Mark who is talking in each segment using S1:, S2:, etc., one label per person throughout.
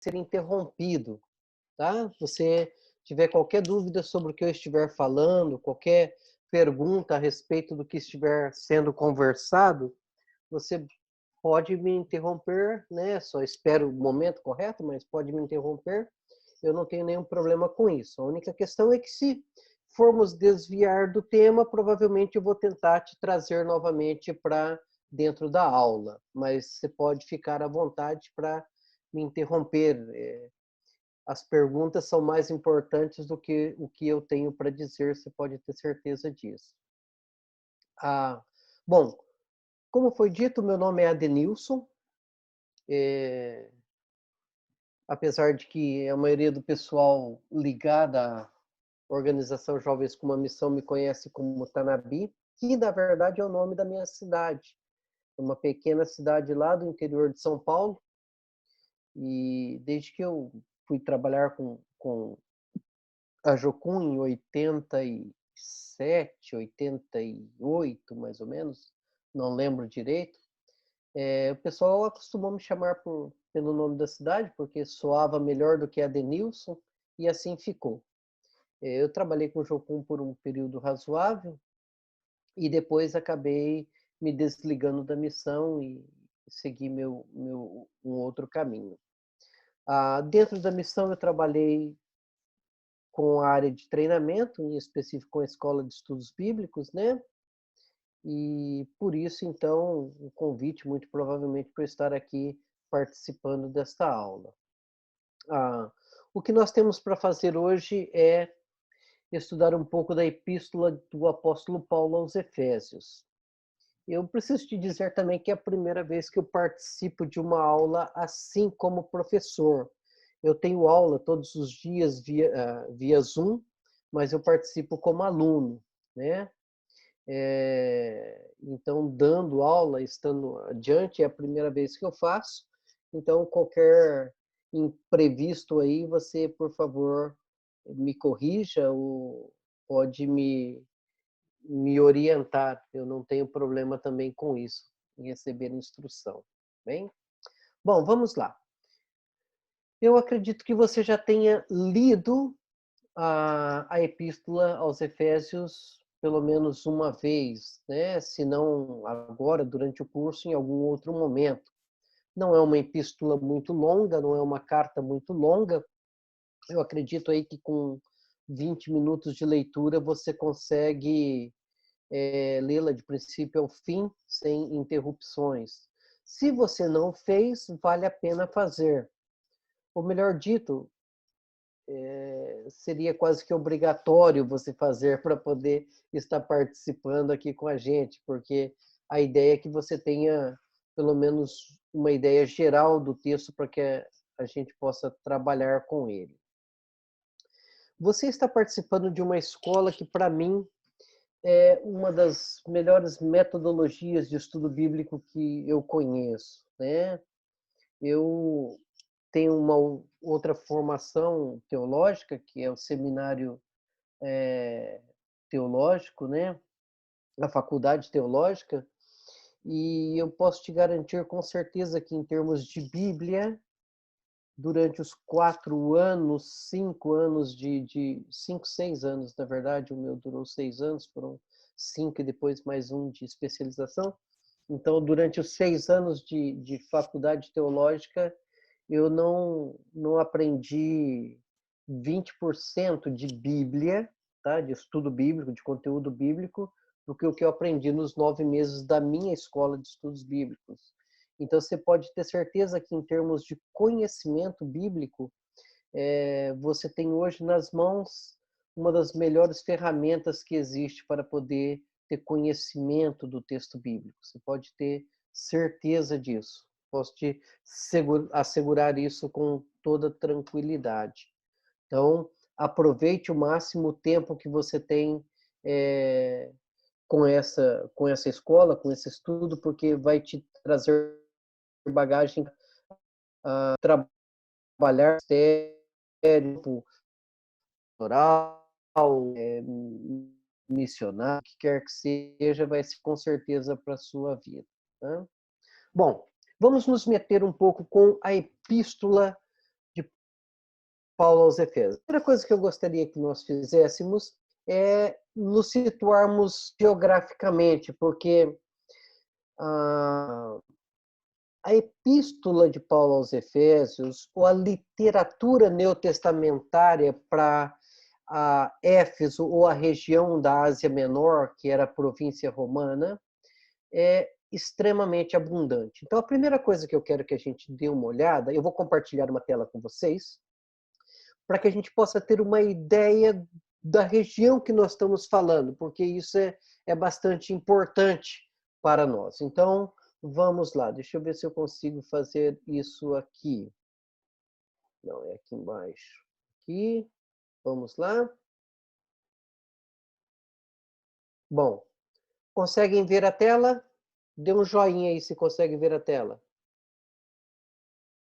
S1: ser interrompido, tá? Você tiver qualquer dúvida sobre o que eu estiver falando, qualquer pergunta a respeito do que estiver sendo conversado, você pode me interromper, né? Só espero o momento correto, mas pode me interromper. Eu não tenho nenhum problema com isso. A única questão é que se formos desviar do tema, provavelmente eu vou tentar te trazer novamente para dentro da aula, mas você pode ficar à vontade para me interromper. As perguntas são mais importantes do que o que eu tenho para dizer, você pode ter certeza disso. Ah, bom, como foi dito, meu nome é Adenilson. Apesar de que a maioria do pessoal ligada à Organização Jovens com uma Missão me conhece como Tanabi, que na verdade é o nome da minha cidade. É uma pequena cidade lá do interior de São Paulo. E desde que eu fui trabalhar com a Jocum em 87, 88, mais ou menos, não lembro direito, o pessoal acostumou me chamar pelo nome da cidade, porque soava melhor do que Adenilson, e assim ficou. Eu trabalhei com o Jocum por um período razoável, e depois acabei me desligando da missão e segui um outro caminho. Dentro da missão eu trabalhei com a área de treinamento, em específico com a Escola de Estudos Bíblicos, né? E por isso, então, o convite, muito provavelmente, para eu estar aqui participando desta aula. O que nós temos para fazer hoje é estudar um pouco da epístola do apóstolo Paulo aos Efésios. Eu preciso te dizer também que é a primeira vez que eu participo de uma aula assim como professor. Eu tenho aula todos os dias via Zoom, mas eu participo como aluno, né? Então, dando aula, estando adiante, é a primeira vez que eu faço. Então, qualquer imprevisto aí, você, por favor, me corrija ou pode me orientar. Eu não tenho problema também com isso, em receber instrução. Bem? Bom, vamos lá. Eu acredito que você já tenha lido a epístola aos Efésios pelo menos uma vez, né? Se não agora, durante o curso, em algum outro momento. Não é uma epístola muito longa, não é uma carta muito longa. Eu acredito aí que com 20 minutos de leitura você consegue lê-la de princípio ao fim, sem interrupções. Se você não fez, vale a pena fazer. Ou melhor dito, seria quase que obrigatório você fazer para poder estar participando aqui com a gente, porque a ideia é que você tenha pelo menos uma ideia geral do texto para que a gente possa trabalhar com ele. Você está participando de uma escola que, para mim, é uma das melhores metodologias de estudo bíblico que eu conheço, né? Eu tenho uma outra formação teológica, que é o seminário teológico, né? A faculdade teológica, e eu posso te garantir com certeza que em termos de Bíblia, durante os 4 anos, 5 anos 6 anos, na verdade, o meu durou 6 anos, foram 5 e depois mais um de especialização. Então, durante os 6 anos de faculdade teológica, eu não aprendi 20% de Bíblia, tá? De estudo bíblico, de conteúdo bíblico, do que o que eu aprendi nos 9 meses da minha escola de estudos bíblicos. Então, você pode ter certeza que, em termos de conhecimento bíblico, você tem hoje nas mãos uma das melhores ferramentas que existe para poder ter conhecimento do texto bíblico. Você pode ter certeza disso. Posso te assegurar isso com toda tranquilidade. Então, aproveite o máximo o tempo que você tem com essa escola, com esse estudo, porque vai te trazer bagagem a trabalhar sério, oral, missionário, o que quer que seja, vai ser com certeza para a sua vida. Tá? Bom, vamos nos meter um pouco com a epístola Paulo aos Efésios. A primeira coisa que eu gostaria que nós fizéssemos é nos situarmos geograficamente, porque a epístola de Paulo aos Efésios, ou a literatura neotestamentária para Éfeso, ou a região da Ásia Menor, que era a província romana, é extremamente abundante. Então, a primeira coisa que eu quero que a gente dê uma olhada, eu vou compartilhar uma tela com vocês, para que a gente possa ter uma ideia da região que nós estamos falando, porque isso é bastante importante para nós. Então, vamos lá, deixa eu ver se eu consigo fazer isso aqui. Não, é aqui embaixo. Aqui, vamos lá. Bom, conseguem ver a tela? Dê um joinha aí se consegue ver a tela.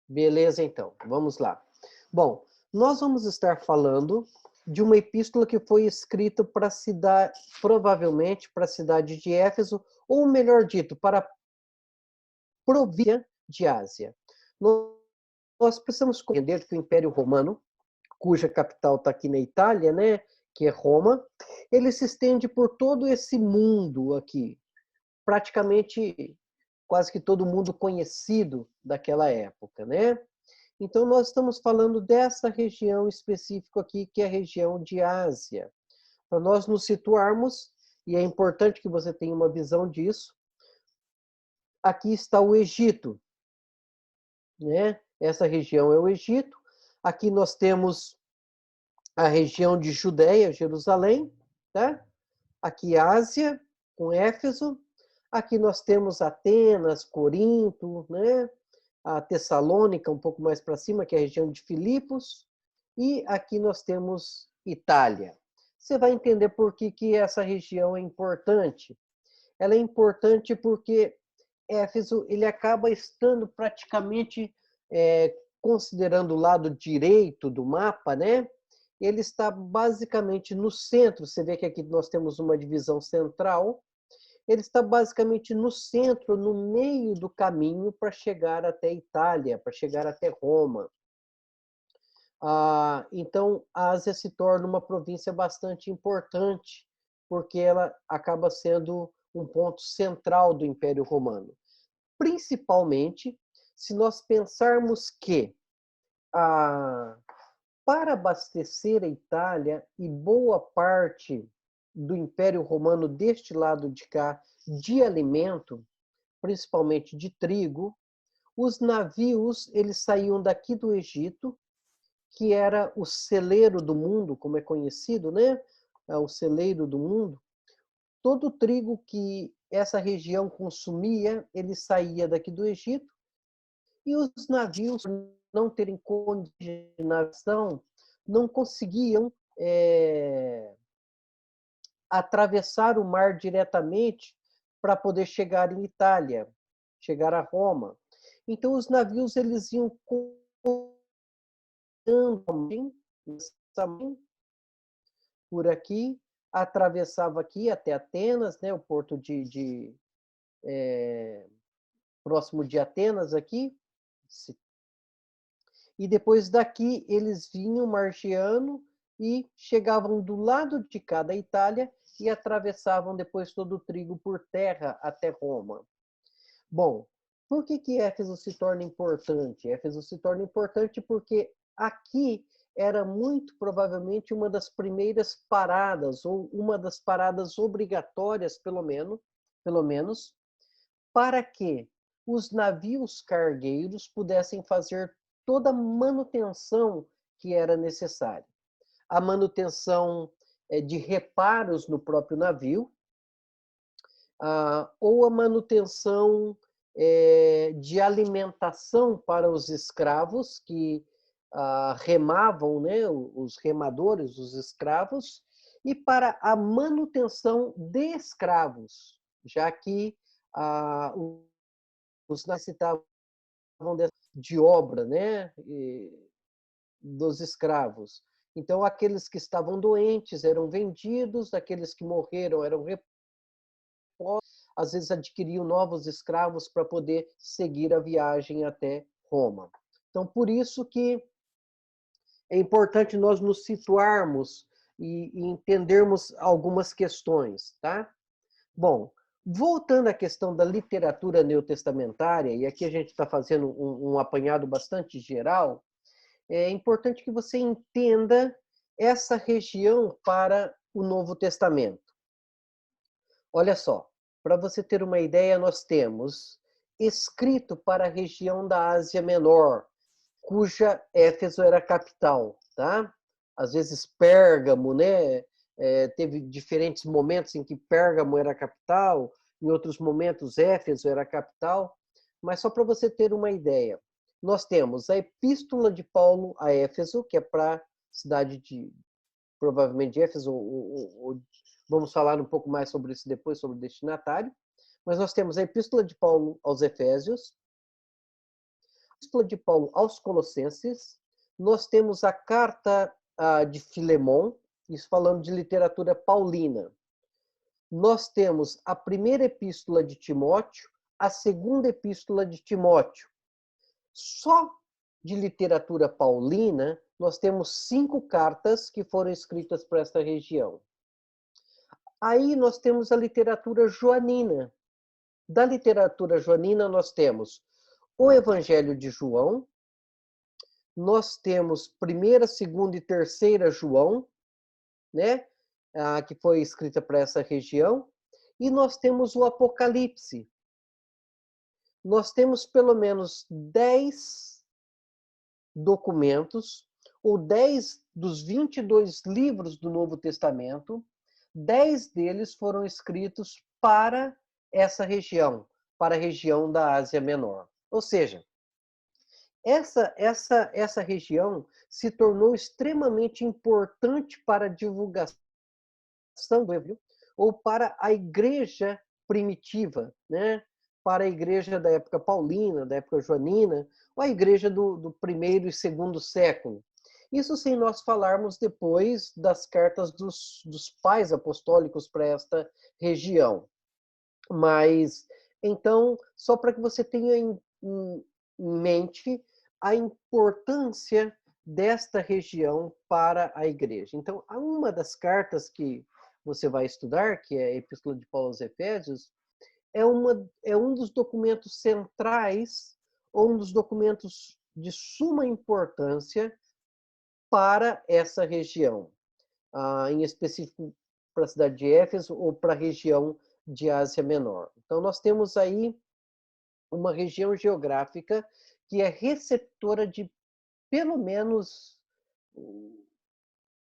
S1: Beleza, então, vamos lá. Bom, nós vamos estar falando de uma epístola que foi escrita para a cidade, provavelmente para a cidade de Éfeso, ou melhor dito, para a província de Ásia. Nós precisamos compreender que o Império Romano, cuja capital está aqui na Itália, né, que é Roma, ele se estende por todo esse mundo aqui, praticamente quase que todo mundo conhecido daquela época, né? Então, nós estamos falando dessa região específica aqui, que é a região de Ásia. Para nós nos situarmos, e é importante que você tenha uma visão disso, aqui está o Egito, né? Essa região é o Egito. Aqui nós temos a região de Judéia, Jerusalém, tá? Aqui Ásia, com Éfeso. Aqui nós temos Atenas, Corinto, né? A Tessalônica, um pouco mais para cima, que é a região de Filipos. E aqui nós temos Itália. Você vai entender por que essa região é importante. Ela é importante porque Éfeso ele acaba estando praticamente, considerando o lado direito do mapa, né? Ele está basicamente no centro. Você vê que aqui nós temos uma divisão central. Ele está basicamente no centro, no meio do caminho para chegar até Itália, para chegar até Roma. Então, a Ásia se torna uma província bastante importante, porque ela acaba sendo um ponto central do Império Romano. Principalmente se nós pensarmos que, para abastecer a Itália e boa parte do Império Romano deste lado de cá de alimento, principalmente de trigo, os navios eles saíam daqui do Egito, que era o celeiro do mundo, como é conhecido, né? É o celeiro do mundo. Todo o trigo que essa região consumia, ele saía daqui do Egito, e os navios, por não terem condição de navegação, não conseguiam atravessar o mar diretamente para poder chegar em Itália, chegar a Roma. Então, os navios eles iam por aqui, atravessava aqui até Atenas, né, o porto próximo de Atenas aqui, e depois daqui eles vinham margeando e chegavam do lado de cá da Itália e atravessavam depois todo o trigo por terra até Roma. Bom, por que Éfeso se torna importante? Éfeso se torna importante porque aqui era muito provavelmente uma das primeiras paradas, ou uma das paradas obrigatórias, pelo menos, para que os navios cargueiros pudessem fazer toda a manutenção que era necessária. A manutenção de reparos no próprio navio, ou a manutenção de alimentação para os escravos que remavam, né, os remadores, os escravos, e para a manutenção de escravos, já que os necessitavam de obra, né, dos escravos. Então, aqueles que estavam doentes eram vendidos, aqueles que morreram eram às vezes adquiriam novos escravos para poder seguir a viagem até Roma. Então, por isso que é importante nós nos situarmos e entendermos algumas questões, tá? Bom, voltando à questão da literatura neotestamentária, e aqui a gente está fazendo um apanhado bastante geral, é importante que você entenda essa região para o Novo Testamento. Olha só, para você ter uma ideia, nós temos escrito para a região da Ásia Menor, cuja Éfeso era a capital, tá? Às vezes Pérgamo, né? Teve diferentes momentos em que Pérgamo era a capital, em outros momentos Éfeso era a capital, mas só para você ter uma ideia, nós temos a Epístola de Paulo a Éfeso, que é para a cidade de, provavelmente de Éfeso, vamos falar um pouco mais sobre isso depois, sobre o destinatário, mas nós temos a Epístola de Paulo aos Efésios, Epístola de Paulo aos Colossenses, nós temos a Carta de Filemon, isso falando de literatura paulina. Nós temos a primeira Epístola de Timóteo, a segunda Epístola de Timóteo. Só de literatura paulina, nós temos 5 cartas que foram escritas para esta região. Aí nós temos a literatura joanina. Da literatura joanina, nós temos o Evangelho de João, nós temos primeira, segunda e terceira João, né, que foi escrita para essa região, e nós temos o Apocalipse. Nós temos pelo menos 10 documentos, ou 10 dos 22 livros do Novo Testamento, 10 deles foram escritos para essa região, para a região da Ásia Menor. Ou seja, essa região se tornou extremamente importante para a divulgação do Evangelho ou para a igreja primitiva, né? Para a igreja da época paulina, da época joanina, ou a igreja do primeiro e segundo século. Isso sem nós falarmos depois das cartas dos pais apostólicos para esta região. Mas, então, só para que você tenha em mente a importância desta região para a igreja. Então, uma das cartas que você vai estudar, que é a Epístola de Paulo aos Efésios, é um dos documentos centrais, ou um dos documentos de suma importância para essa região, em específico para a cidade de Éfeso ou para a região de Ásia Menor. Então, nós temos aí uma região geográfica que é receptora de pelo menos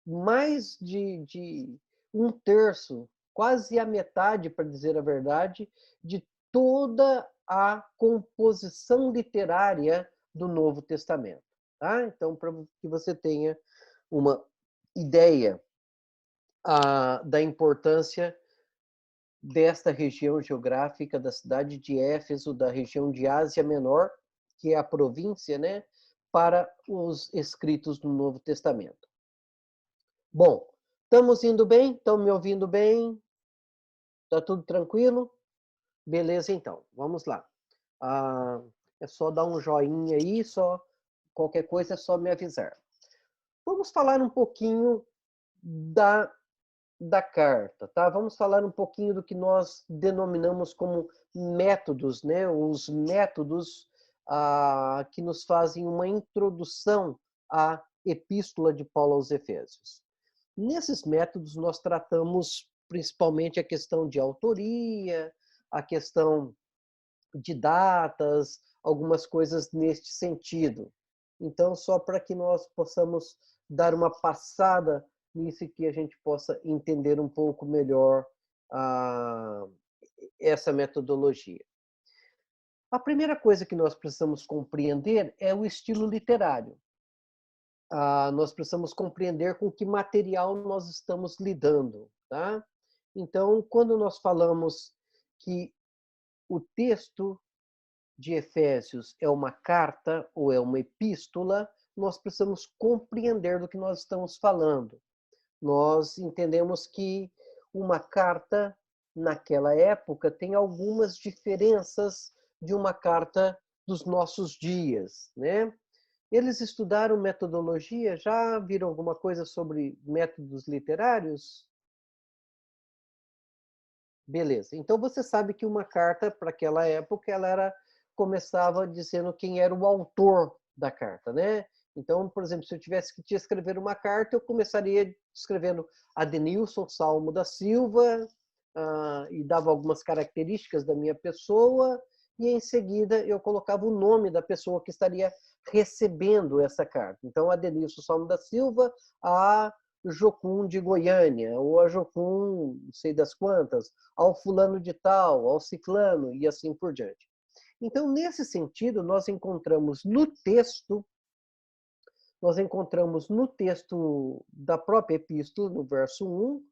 S1: mais de 1/3, quase a metade, para dizer a verdade, de toda a composição literária do Novo Testamento. Tá? Então, para que você tenha uma ideia da importância desta região geográfica, da cidade de Éfeso, da região de Ásia Menor, que é a província, né, para os escritos do Novo Testamento. Bom, estamos indo bem? Estão me ouvindo bem? Está tudo tranquilo? Beleza, então. Vamos lá. É só dar um joinha aí, qualquer coisa é só me avisar. Vamos falar um pouquinho da carta, tá? Vamos falar um pouquinho do que nós denominamos como métodos, né? Os métodos que nos fazem uma introdução à Epístola de Paulo aos Efésios. Nesses métodos, nós tratamos principalmente a questão de autoria, a questão de datas, algumas coisas neste sentido. Então, só para que nós possamos dar uma passada nisso, que a gente possa entender um pouco melhor essa metodologia. A primeira coisa que nós precisamos compreender é o estilo literário. Nós precisamos compreender com que material nós estamos lidando, tá? Então, quando nós falamos que o texto de Efésios é uma carta ou é uma epístola, nós precisamos compreender do que nós estamos falando. Nós entendemos que uma carta, naquela época, tem algumas diferenças de uma carta dos nossos dias, né? Eles estudaram metodologia? Já viram alguma coisa sobre métodos literários? Beleza. Então você sabe que uma carta para aquela época começava dizendo quem era o autor da carta, né? Então, por exemplo, se eu tivesse que te escrever uma carta, eu começaria escrevendo Adenilson Salmo da Silva, e dava algumas características da minha pessoa, e em seguida eu colocava o nome da pessoa que estaria recebendo essa carta. Então, Adenilson Salmo da Silva, a Jocum de Goiânia, ou a Jocum, não sei das quantas, ao fulano de tal, ao ciclano, e assim por diante. Então, nesse sentido, nós encontramos no texto da própria epístola, no verso 1,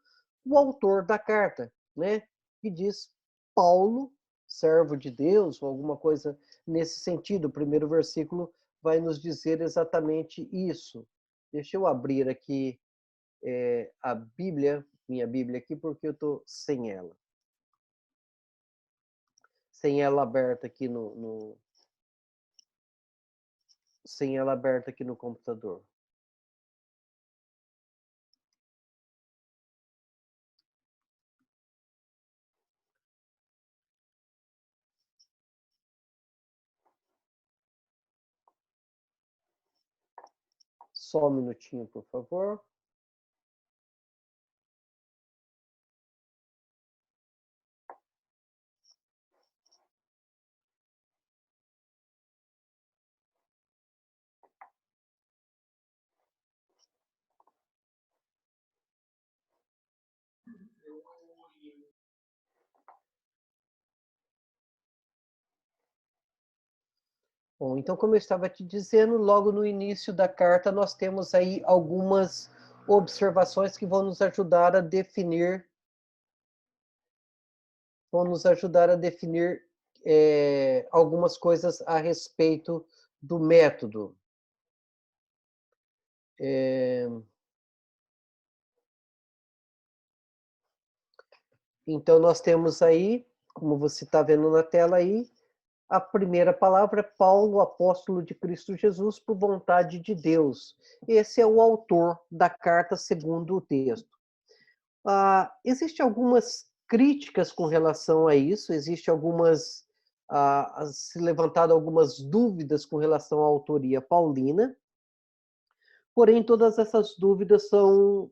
S1: o autor da carta, né? Que diz Paulo, servo de Deus, ou alguma coisa nesse sentido. O primeiro versículo vai nos dizer exatamente isso. Deixa eu abrir aqui a Bíblia, minha Bíblia aqui, porque eu estou sem ela. Sem ela aberta aqui sem ela aberta aqui no computador. Só um minutinho, por favor. Bom, então, como eu estava te dizendo, logo no início da carta nós temos aí algumas observações que vão nos ajudar a definir algumas coisas a respeito do método. Então, nós temos aí, como você está vendo na tela aí, a primeira palavra, Paulo, apóstolo de Cristo Jesus, por vontade de Deus. Esse é o autor da carta, segundo o texto. Existem algumas críticas com relação a isso, se levantado algumas dúvidas com relação à autoria paulina, porém todas essas dúvidas são,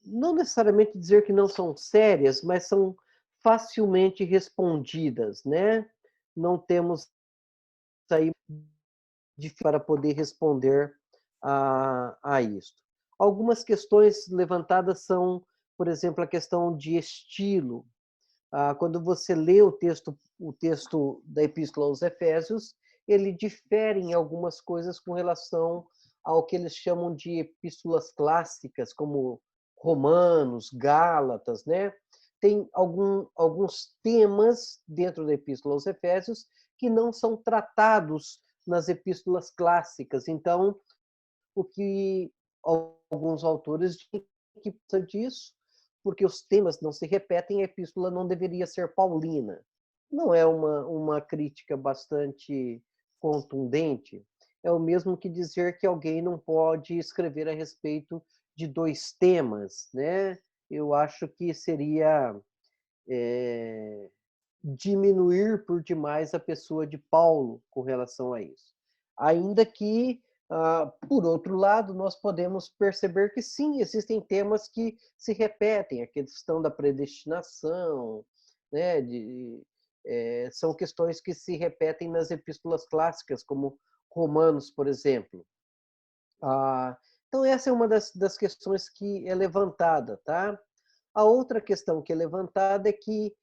S1: não necessariamente dizer que não são sérias, mas são facilmente respondidas, né? Não temos aí para poder responder a isso. Algumas questões levantadas são, por exemplo, a questão de estilo. Quando você lê o texto da Epístola aos Efésios, ele difere em algumas coisas com relação ao que eles chamam de epístolas clássicas, como Romanos, Gálatas, né? Tem alguns temas dentro da Epístola aos Efésios que não são tratados nas epístolas clássicas. Então, o que alguns autores dizem que precisa disso, porque os temas não se repetem, a epístola não deveria ser paulina. Não é uma crítica bastante contundente? É o mesmo que dizer que alguém não pode escrever a respeito de dois temas, né? Eu acho que seria diminuir por demais a pessoa de Paulo com relação a isso. Ainda que, por outro lado, nós podemos perceber que sim, existem temas que se repetem, a questão da predestinação, né, são questões que se repetem nas epístolas clássicas, como Romanos, por exemplo. Então, essa é uma das questões que é levantada, tá? A outra questão que é levantada é que,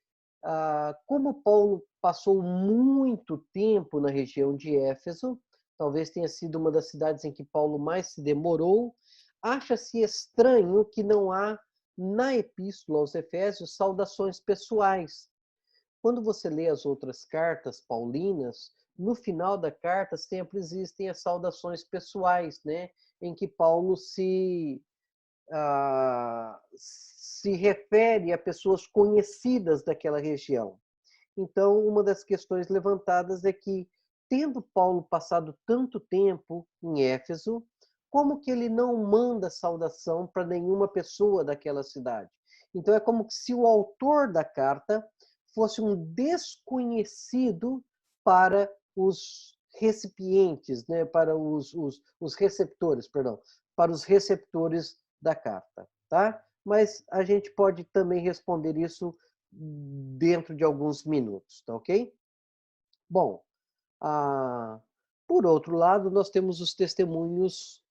S1: como Paulo passou muito tempo na região de Éfeso, talvez tenha sido uma das cidades em que Paulo mais se demorou, acha-se estranho que não há na Epístola aos Efésios saudações pessoais. Quando você lê as outras cartas paulinas, no final da carta sempre existem as saudações pessoais, né? Em que Paulo se refere a pessoas conhecidas daquela região. Então, uma das questões levantadas é que tendo Paulo passado tanto tempo em Éfeso, como que ele não manda saudação para nenhuma pessoa daquela cidade? Então é como se o autor da carta fosse um desconhecido para os recipientes, né, para os receptores, perdão, para os receptores da carta, tá? Mas a gente pode também responder isso dentro de alguns minutos, tá ok? Bom, por outro lado, nós temos os testemunhos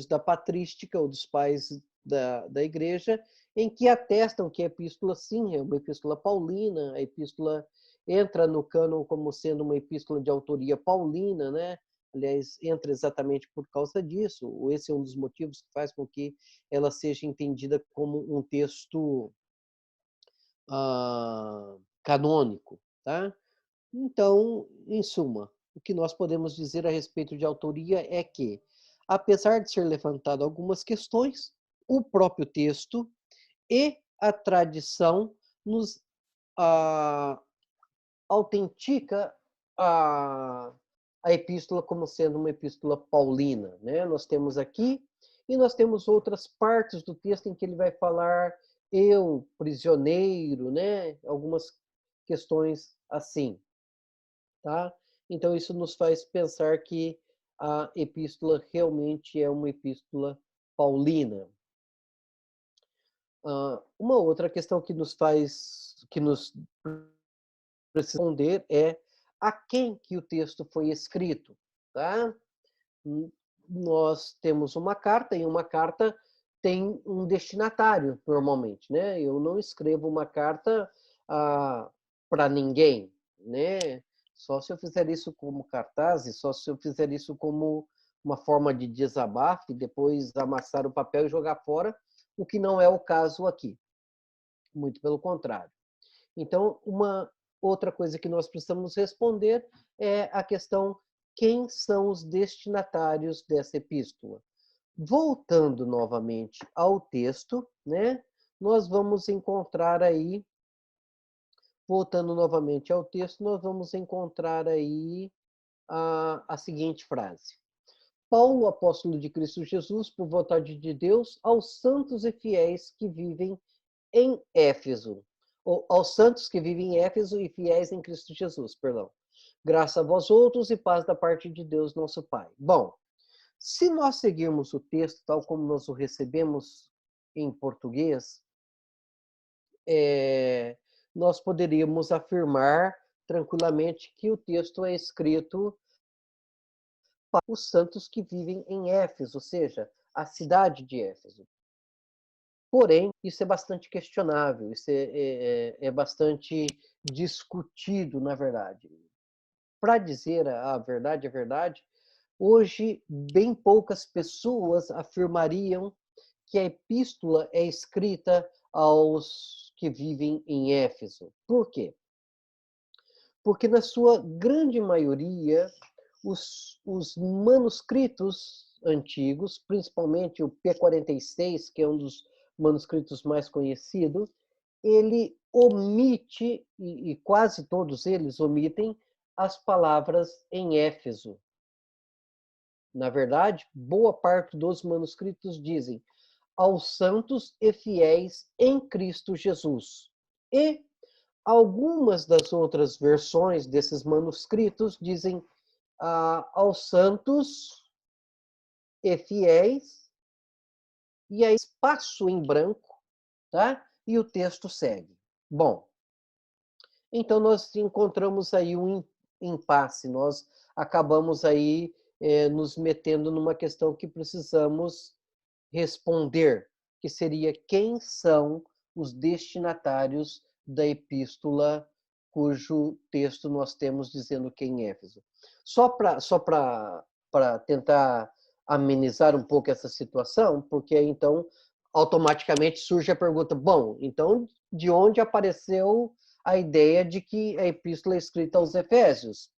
S1: da patrística, ou dos pais da igreja, em que atestam que a epístola, sim, é uma epístola paulina, a epístola entra no cânon como sendo uma epístola de autoria paulina, né? Aliás, entra exatamente por causa disso. Esse é um dos motivos que faz com que ela seja entendida como um texto canônico, tá? Então, em suma, o que nós podemos dizer a respeito de autoria é que, apesar de ser levantado algumas questões, o próprio texto e a tradição nos autentica a, a epístola como sendo uma epístola paulina, né? Nós temos aqui e nós temos outras partes do texto em que ele vai falar eu, prisioneiro, né? Algumas questões assim, tá? Então isso nos faz pensar que a epístola realmente é uma epístola paulina. Uma outra questão que nos precisa responder é a quem que o texto foi escrito, tá? Nós temos uma carta e uma carta tem um destinatário normalmente, né? Eu não escrevo uma carta para ninguém, né? Só se eu fizer isso como cartaz, e só se eu fizer isso como uma forma de desabafo e depois amassar o papel e jogar fora, o que não é o caso aqui. Muito pelo contrário. Então, uma outra coisa que nós precisamos responder é a questão: quem são os destinatários dessa epístola? Voltando novamente ao texto, né? Nós vamos encontrar aí, voltando novamente ao texto, nós vamos encontrar aí a seguinte frase: Paulo, apóstolo de Cristo Jesus, por vontade de Deus, aos santos e fiéis que vivem em Éfeso, ou aos santos que vivem em Éfeso e fiéis em Cristo Jesus, perdão. Graça a vós outros e paz da parte de Deus, nosso Pai. Bom, se nós seguirmos o texto tal como nós o recebemos em português, nós poderíamos afirmar tranquilamente que o texto é escrito para os santos que vivem em Éfeso, ou seja, a cidade de Éfeso. Porém, isso é bastante questionável, isso é bastante discutido, na verdade. Para dizer a verdade, hoje bem poucas pessoas afirmariam que a epístola é escrita aos que vivem em Éfeso. Por quê? Porque, na sua grande maioria, os manuscritos antigos, principalmente o P46, que é um dos manuscritos mais conhecidos, ele omite, e quase todos eles omitem, as palavras em Éfeso. Na verdade, boa parte dos manuscritos dizem aos santos e fiéis em Cristo Jesus. E algumas das outras versões desses manuscritos dizem aos santos e fiéis, e aí espaço em branco, tá? E o texto segue. Bom, então nós encontramos aí um impasse, nós acabamos aí nos metendo numa questão que precisamos responder, que seria quem são os destinatários da epístola cujo texto nós temos dizendo que é em Éfeso. Só para tentar amenizar um pouco essa situação, porque então automaticamente surge a pergunta: bom, então de onde apareceu a ideia de que a epístola é escrita aos Efésios?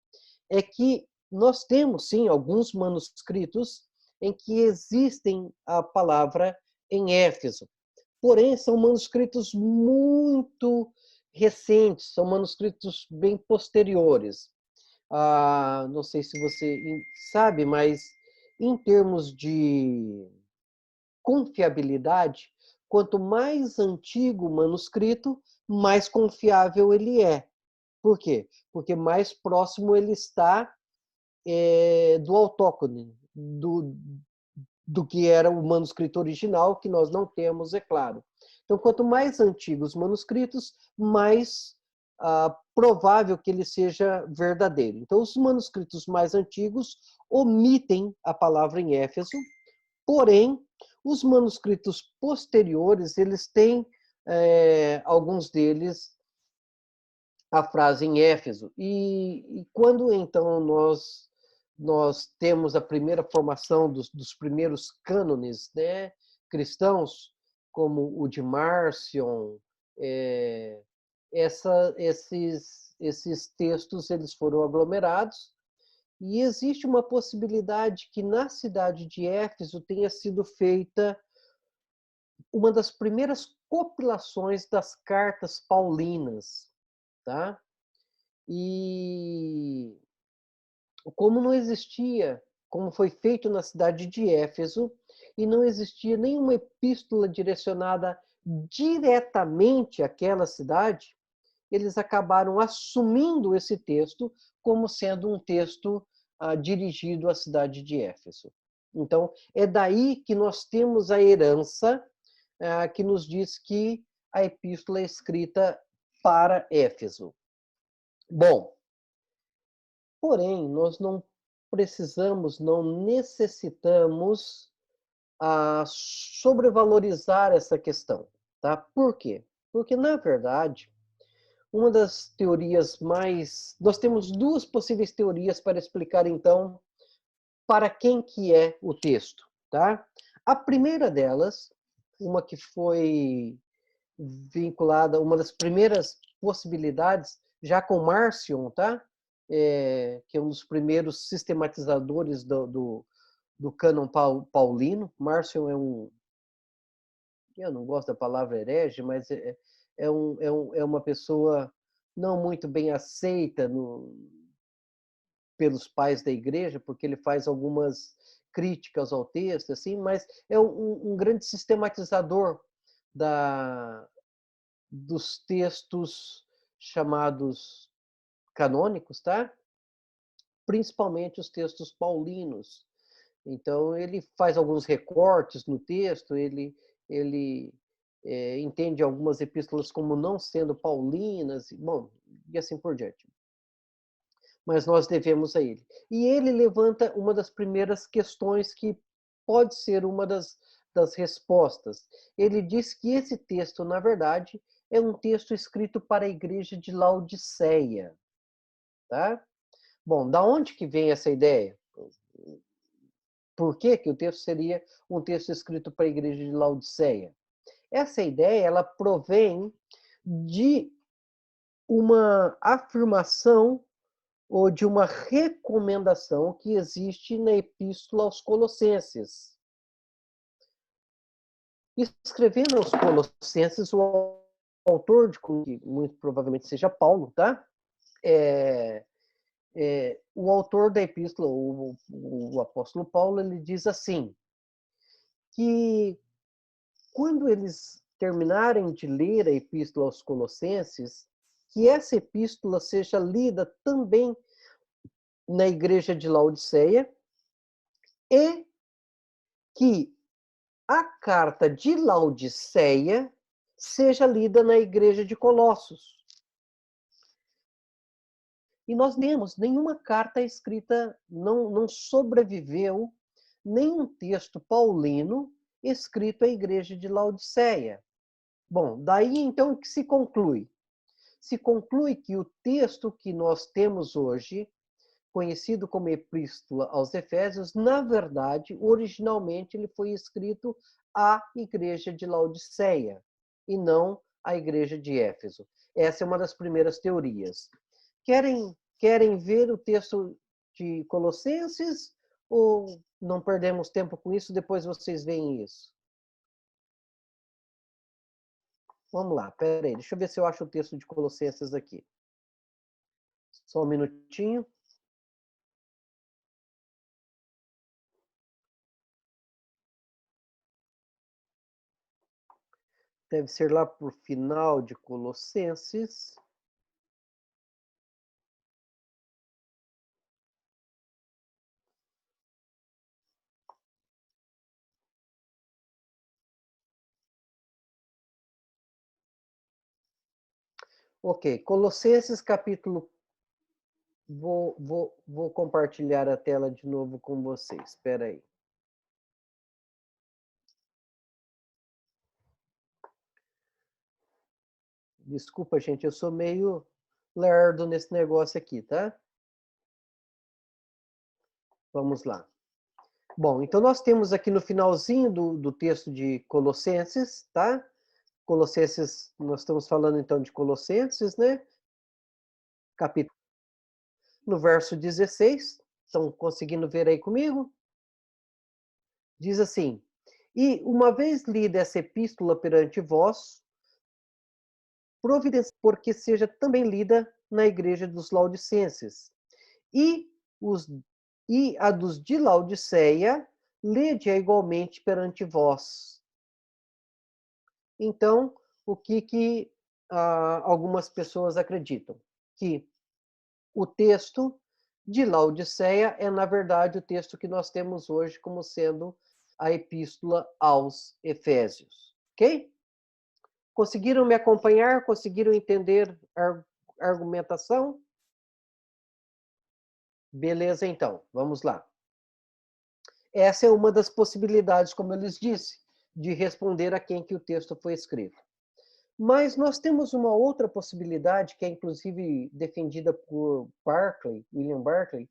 S1: É que nós temos, sim, alguns manuscritos em que existem a palavra em Éfeso. Porém, são manuscritos muito recentes, são manuscritos bem posteriores. não sei se você sabe, mas em termos de confiabilidade, quanto mais antigo o manuscrito, mais confiável ele é. Por quê? Porque mais próximo ele está do autóctone, do que era o manuscrito original, que nós não temos, é claro. Então, quanto mais antigos os manuscritos, mais provável que ele seja verdadeiro. Então, os manuscritos mais antigos omitem a palavra em Éfeso, porém, os manuscritos posteriores, eles têm, alguns deles, a frase em Éfeso. E quando, então, nós temos a primeira formação dos primeiros cânones, né, cristãos, como o de Marcion, esses textos eles foram aglomerados, e existe uma possibilidade que na cidade de Éfeso tenha sido feita uma das primeiras compilações das cartas paulinas, tá? E como não existia, como foi feito na cidade de Éfeso, e não existia nenhuma epístola direcionada diretamente àquela cidade, eles acabaram assumindo esse texto como sendo um texto dirigido à cidade de Éfeso. Então, é daí que nós temos a herança que nos diz que a epístola é escrita para Éfeso. Bom, porém, nós não precisamos, não necessitamos sobrevalorizar essa questão, tá? Por quê? Porque, na verdade, uma das teorias mais... Nós temos duas possíveis teorias para explicar, então, para quem que é o texto, tá? A primeira delas, uma que foi vinculada, uma das primeiras possibilidades, já com Marcion, tá? Que é um dos primeiros sistematizadores do cânon paulino. Marcion eu não gosto da palavra herege, mas é uma pessoa não muito bem aceita pelos pais da igreja, porque ele faz algumas críticas ao texto, assim, mas é um grande sistematizador dos textos chamados canônicos, tá? Principalmente os textos paulinos. Então, ele faz alguns recortes no texto, ele entende algumas epístolas como não sendo paulinas, bom, e assim por diante. Mas nós devemos a ele. E ele levanta uma das primeiras questões que pode ser uma das respostas. Ele diz que esse texto, na verdade, é um texto escrito para a igreja de Laodiceia. Tá? Bom, da onde que vem essa ideia? Por que que o texto seria um texto escrito para a igreja de Laodiceia? Essa ideia, ela provém de uma afirmação ou de uma recomendação que existe na Epístola aos Colossenses. Escrevendo aos Colossenses, o autor, que muito provavelmente seja Paulo, tá? O autor da Epístola, o apóstolo Paulo, ele diz assim, que quando eles terminarem de ler a Epístola aos Colossenses, que essa epístola seja lida também na igreja de Laodiceia e que a carta de Laodiceia seja lida na igreja de Colossos. E nós temos nenhuma carta escrita, não sobreviveu nenhum texto paulino escrito à igreja de Laodiceia. Bom, daí então que se conclui? Se conclui que o texto que nós temos hoje, conhecido como Epístola aos Efésios, na verdade, originalmente ele foi escrito à igreja de Laodiceia e não à igreja de Éfeso. Essa é uma das primeiras teorias. Querem ver o texto de Colossenses ou não perdemos tempo com isso, depois vocês veem isso? Vamos lá, peraí, deixa eu ver se eu acho o texto de Colossenses aqui. Só um minutinho. Deve ser lá por final de Colossenses. Ok, Colossenses capítulo. Vou compartilhar a tela de novo com vocês. Espera aí. Desculpa, gente, eu sou meio lerdo nesse negócio aqui, tá? Vamos lá. Bom, então nós temos aqui no finalzinho do texto de Colossenses, tá? Colossenses, nós estamos falando então de Colossenses, né? Capítulo, no verso 16, estão conseguindo ver aí comigo? Diz assim: E uma vez lida essa epístola perante vós, providenciai porque seja também lida na igreja dos Laodicenses. E, os, e a dos de Laodiceia, lede-a igualmente perante vós. Então, o que algumas pessoas acreditam? Que o texto de Laodiceia é, na verdade, o texto que nós temos hoje como sendo a epístola aos Efésios. Ok? Conseguiram me acompanhar? Conseguiram entender a argumentação? Beleza, então. Vamos lá. Essa é uma das possibilidades, como eu lhes disse, de responder a quem que o texto foi escrito. Mas nós temos uma outra possibilidade, que é inclusive defendida por Barclay, William Barclay,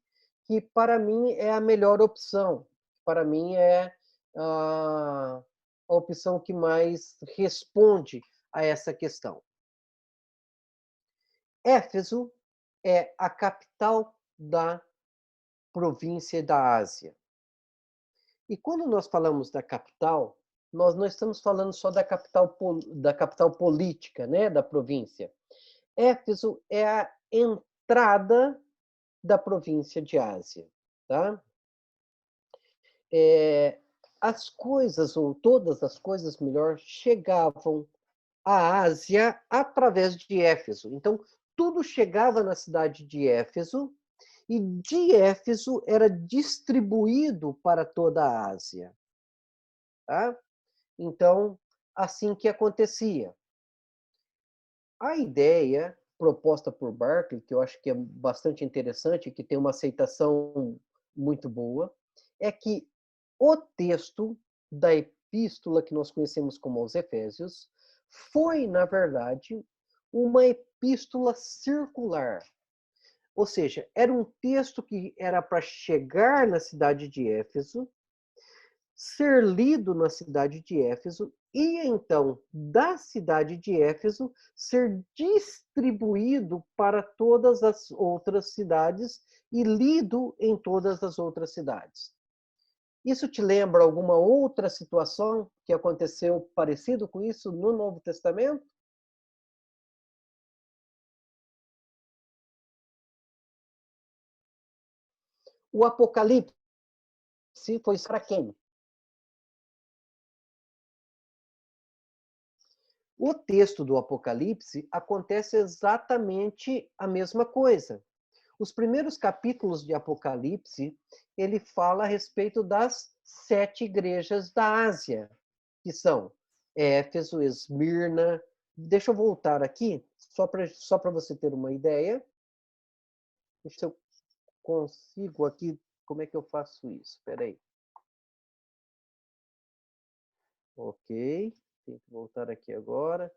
S1: que para mim é a melhor opção. Para mim é a opção que mais responde a essa questão. Éfeso é a capital da província da Ásia. E quando nós falamos da capital, nós não estamos falando só da capital política, né, da província. Éfeso é a entrada da província de Ásia, tá? As coisas, ou todas as coisas melhor, chegavam à Ásia através de Éfeso. Então, tudo chegava na cidade de Éfeso, e de Éfeso era distribuído para toda a Ásia. Tá? Então, assim que acontecia. A ideia proposta por Barclay, que eu acho que é bastante interessante, que tem uma aceitação muito boa, é que o texto da epístola que nós conhecemos como os Efésios foi, na verdade, uma epístola circular. Ou seja, era um texto que era para chegar na cidade de Éfeso, ser lido na cidade de Éfeso e então da cidade de Éfeso ser distribuído para todas as outras cidades e lido em todas as outras cidades. Isso te lembra alguma outra situação que aconteceu parecido com isso no Novo Testamento? O Apocalipse foi para quem? O texto do Apocalipse acontece exatamente a mesma coisa. Os primeiros capítulos de Apocalipse, ele fala a respeito das 7 igrejas da Ásia, que são Éfeso, Esmirna. Deixa eu voltar aqui, só para você ter uma ideia. Deixa eu consigo aqui, como é que eu faço isso? Espera aí. Ok, tem que voltar aqui agora.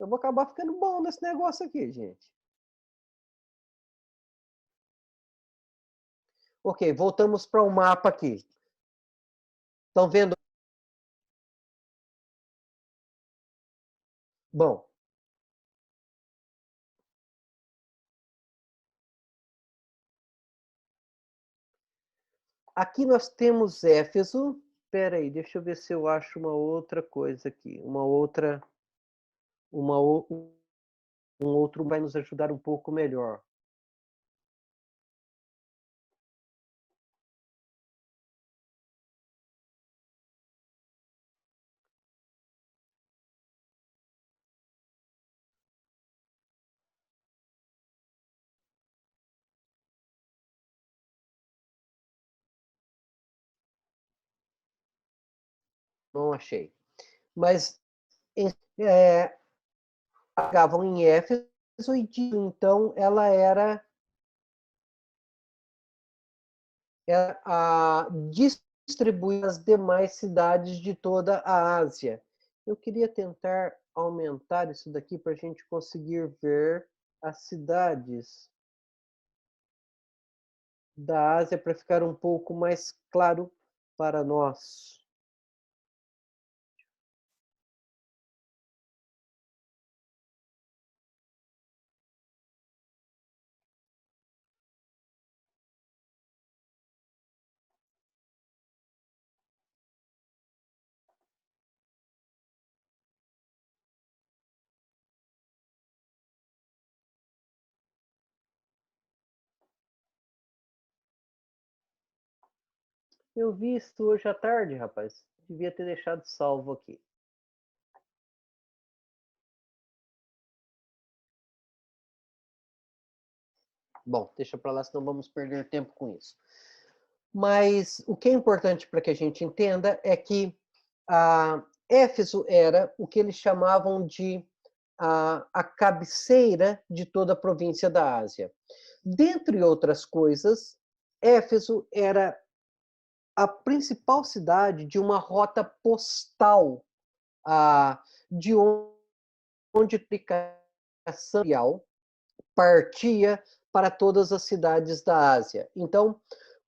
S1: Eu vou acabar ficando bom nesse negócio aqui, gente. Ok, voltamos para o mapa aqui. Estão vendo? Bom, aqui nós temos Éfeso. Espera aí, deixa eu ver se eu acho uma outra coisa aqui. Um outro vai nos ajudar um pouco melhor. não achei. Mas chegavam em Éfeso e então ela era distribuir as demais cidades de toda a Ásia. Eu queria tentar aumentar isso daqui para a gente conseguir ver as cidades da Ásia para ficar um pouco mais claro para nós. Eu vi isso hoje à tarde, rapaz. Devia ter deixado salvo aqui. Bom, deixa para lá, senão vamos perder tempo com isso. Mas o que é importante para que a gente entenda é que Éfeso era o que eles chamavam de a cabeceira de toda a província da Ásia. Dentre outras coisas, Éfeso era a principal cidade de uma rota postal, de onde a comunicação partia para todas as cidades da Ásia. Então,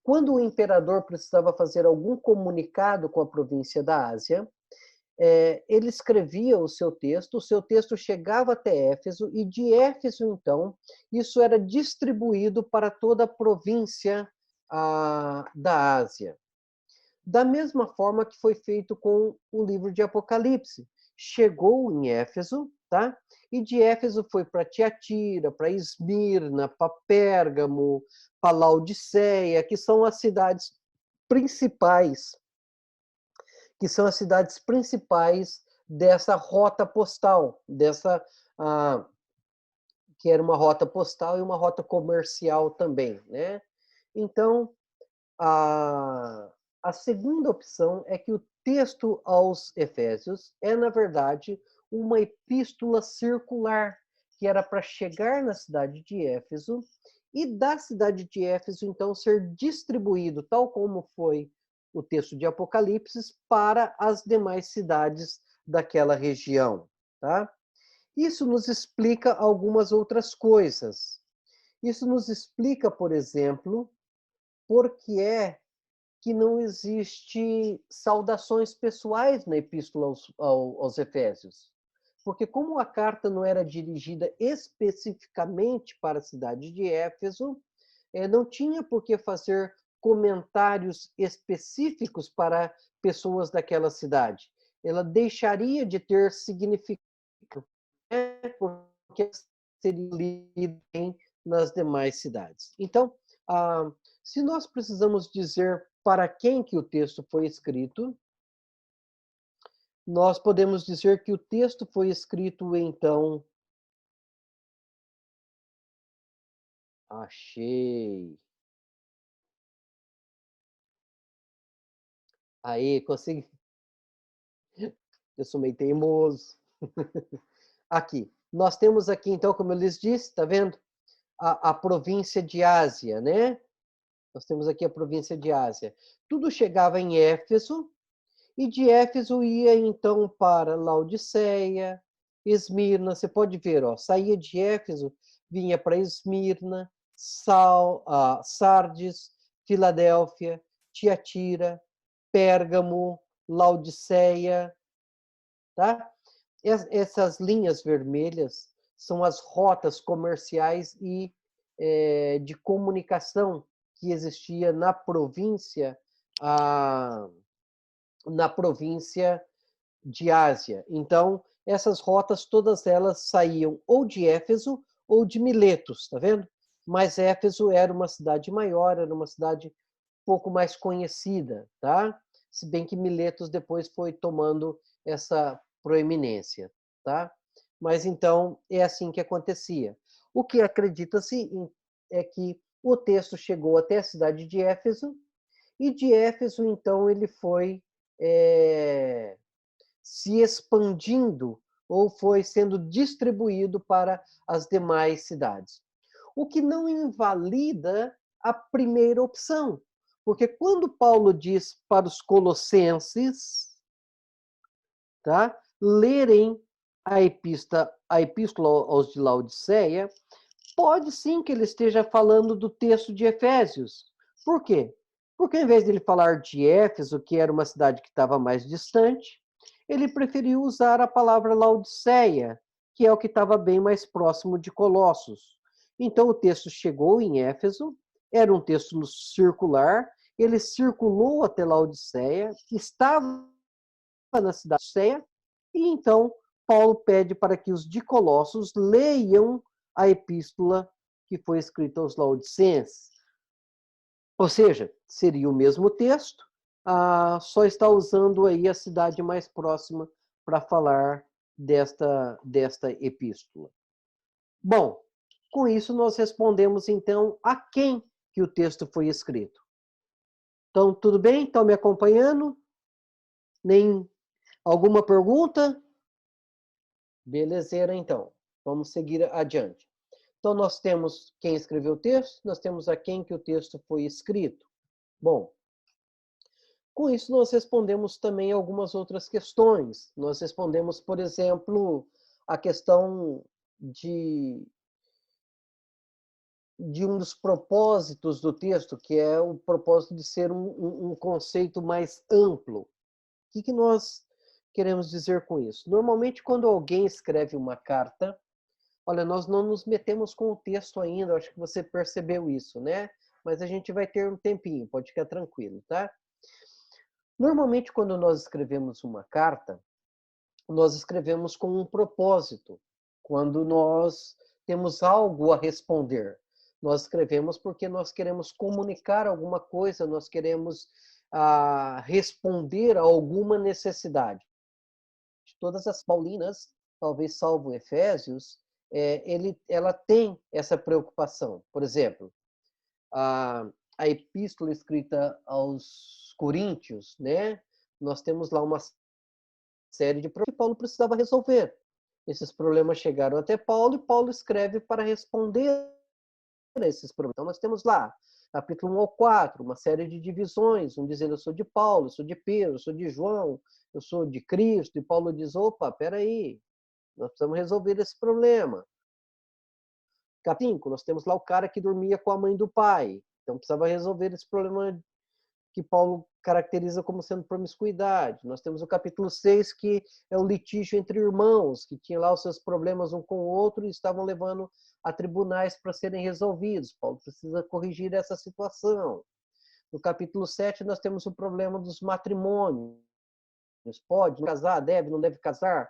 S1: quando o imperador precisava fazer algum comunicado com a província da Ásia, ele escrevia o seu texto chegava até Éfeso, e de Éfeso, então, isso era distribuído para toda a província da Ásia. Da mesma forma que foi feito com o livro de Apocalipse. Chegou em Éfeso, tá? E de Éfeso foi para Tiatira, para Esmirna, para Pérgamo, para Laodiceia, que são as cidades principais, dessa rota postal, que era uma rota postal e uma rota comercial também, né? Então, a segunda opção é que o texto aos Efésios é, na verdade, uma epístola circular, que era para chegar na cidade de Éfeso, e da cidade de Éfeso, então, ser distribuído, tal como foi o texto de Apocalipse, para as demais cidades daquela região. Tá? Isso nos explica algumas outras coisas. Isso nos explica, por exemplo, por que é que não existe saudações pessoais na epístola aos Efésios. Porque como a carta não era dirigida especificamente para a cidade de Éfeso, não tinha por que fazer comentários específicos para pessoas daquela cidade. Ela deixaria de ter significado, porque seria lida nas demais cidades. Então, se nós precisamos dizer para quem que o texto foi escrito, nós podemos dizer que o texto foi escrito, então... Achei. Aí, consegui. Eu sou meio teimoso. Aqui. Nós temos aqui, então, como eu lhes disse, está vendo? A província de Ásia, né? Nós temos aqui a província de Ásia. Tudo chegava em Éfeso, e de Éfeso ia, então, para Laodiceia, Esmirna. Você pode ver, ó, saía de Éfeso, vinha para Esmirna, Sardes, Filadélfia, Tiatira, Pérgamo, Laodiceia, tá? Essas linhas vermelhas são as rotas comerciais e de comunicação que existia na província de Ásia. Então, essas rotas, todas elas saíam ou de Éfeso ou de Miletos, tá vendo? Mas Éfeso era uma cidade maior, era uma cidade um pouco mais conhecida, tá? Se bem que Miletos depois foi tomando essa proeminência, tá? Mas então é assim que acontecia. O que acredita-se é que o texto chegou até a cidade de Éfeso, e de Éfeso, então, ele foi se expandindo ou foi sendo distribuído para as demais cidades. O que não invalida a primeira opção, porque quando Paulo diz para os colossenses, tá, lerem a epístola aos de Laodiceia, pode sim que ele esteja falando do texto de Efésios. Por quê? Porque ao invés de ele falar de Éfeso, que era uma cidade que estava mais distante, ele preferiu usar a palavra Laodiceia, que é o que estava bem mais próximo de Colossos. Então o texto chegou em Éfeso, era um texto circular, ele circulou até Laodiceia, estava na cidade de Laodiceia, e então Paulo pede para que os de Colossos leiam a epístola que foi escrita aos Laodicenses. Ou seja, seria o mesmo texto, só está usando aí a cidade mais próxima para falar desta epístola. Bom, com isso nós respondemos então a quem que o texto foi escrito. Então, tudo bem? Estão me acompanhando? Nem alguma pergunta? Belezeira, então. Vamos seguir adiante. Então, nós temos quem escreveu o texto, nós temos a quem que o texto foi escrito. Bom, com isso nós respondemos também algumas outras questões. Nós respondemos, por exemplo, a questão de um dos propósitos do texto, que é o propósito de ser um conceito mais amplo. O que nós queremos dizer com isso? Normalmente, quando alguém escreve uma carta, olha, nós não nos metemos com o texto ainda, acho que você percebeu isso, né? Mas a gente vai ter um tempinho, pode ficar tranquilo, tá? Normalmente, quando nós escrevemos uma carta, nós escrevemos com um propósito. Quando nós temos algo a responder, nós escrevemos porque nós queremos comunicar alguma coisa, nós queremos responder a alguma necessidade. Todas as paulinas, talvez salvo Efésios, ela tem essa preocupação. Por exemplo, a epístola escrita aos Coríntios, né? Nós temos lá uma série de problemas que Paulo precisava resolver. Esses problemas chegaram até Paulo e Paulo escreve para responder a esses problemas. Então nós temos lá, capítulo 1 ao 4, uma série de divisões, um dizendo eu sou de Paulo, eu sou de Pedro, eu sou de João, eu sou de Cristo, e Paulo diz, opa, peraí, nós precisamos resolver esse problema. Capítulo 5, nós temos lá o cara que dormia com a mãe do pai, então precisava resolver esse problema que Paulo caracteriza como sendo promiscuidade. Nós temos o capítulo 6, que é o litígio entre irmãos, que tinha lá os seus problemas um com o outro e estavam levando a tribunais para serem resolvidos. Paulo precisa corrigir essa situação. No capítulo 7, nós temos o problema dos matrimônios. Pode casar, deve, não deve casar?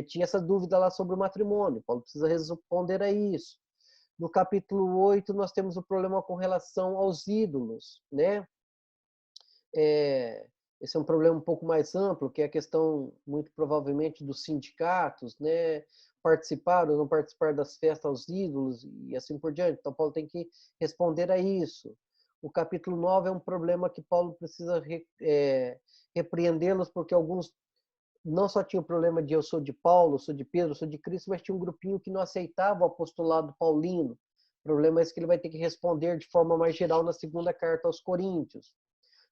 S1: Tinha essa dúvida lá sobre o matrimônio. Paulo precisa responder a isso. No capítulo 8, nós temos o problema com relação aos ídolos, né? Esse é um problema um pouco mais amplo, que é a questão, muito provavelmente, dos sindicatos, né? Participar ou não participar das festas aos ídolos e assim por diante. Então, Paulo tem que responder a isso. O capítulo 9 é um problema que Paulo precisa repreendê-los, porque alguns não só tinham o problema de eu sou de Paulo, eu sou de Pedro, eu sou de Cristo, mas tinha um grupinho que não aceitava o apostolado paulino. O problema é esse que ele vai ter que responder de forma mais geral na segunda carta aos Coríntios.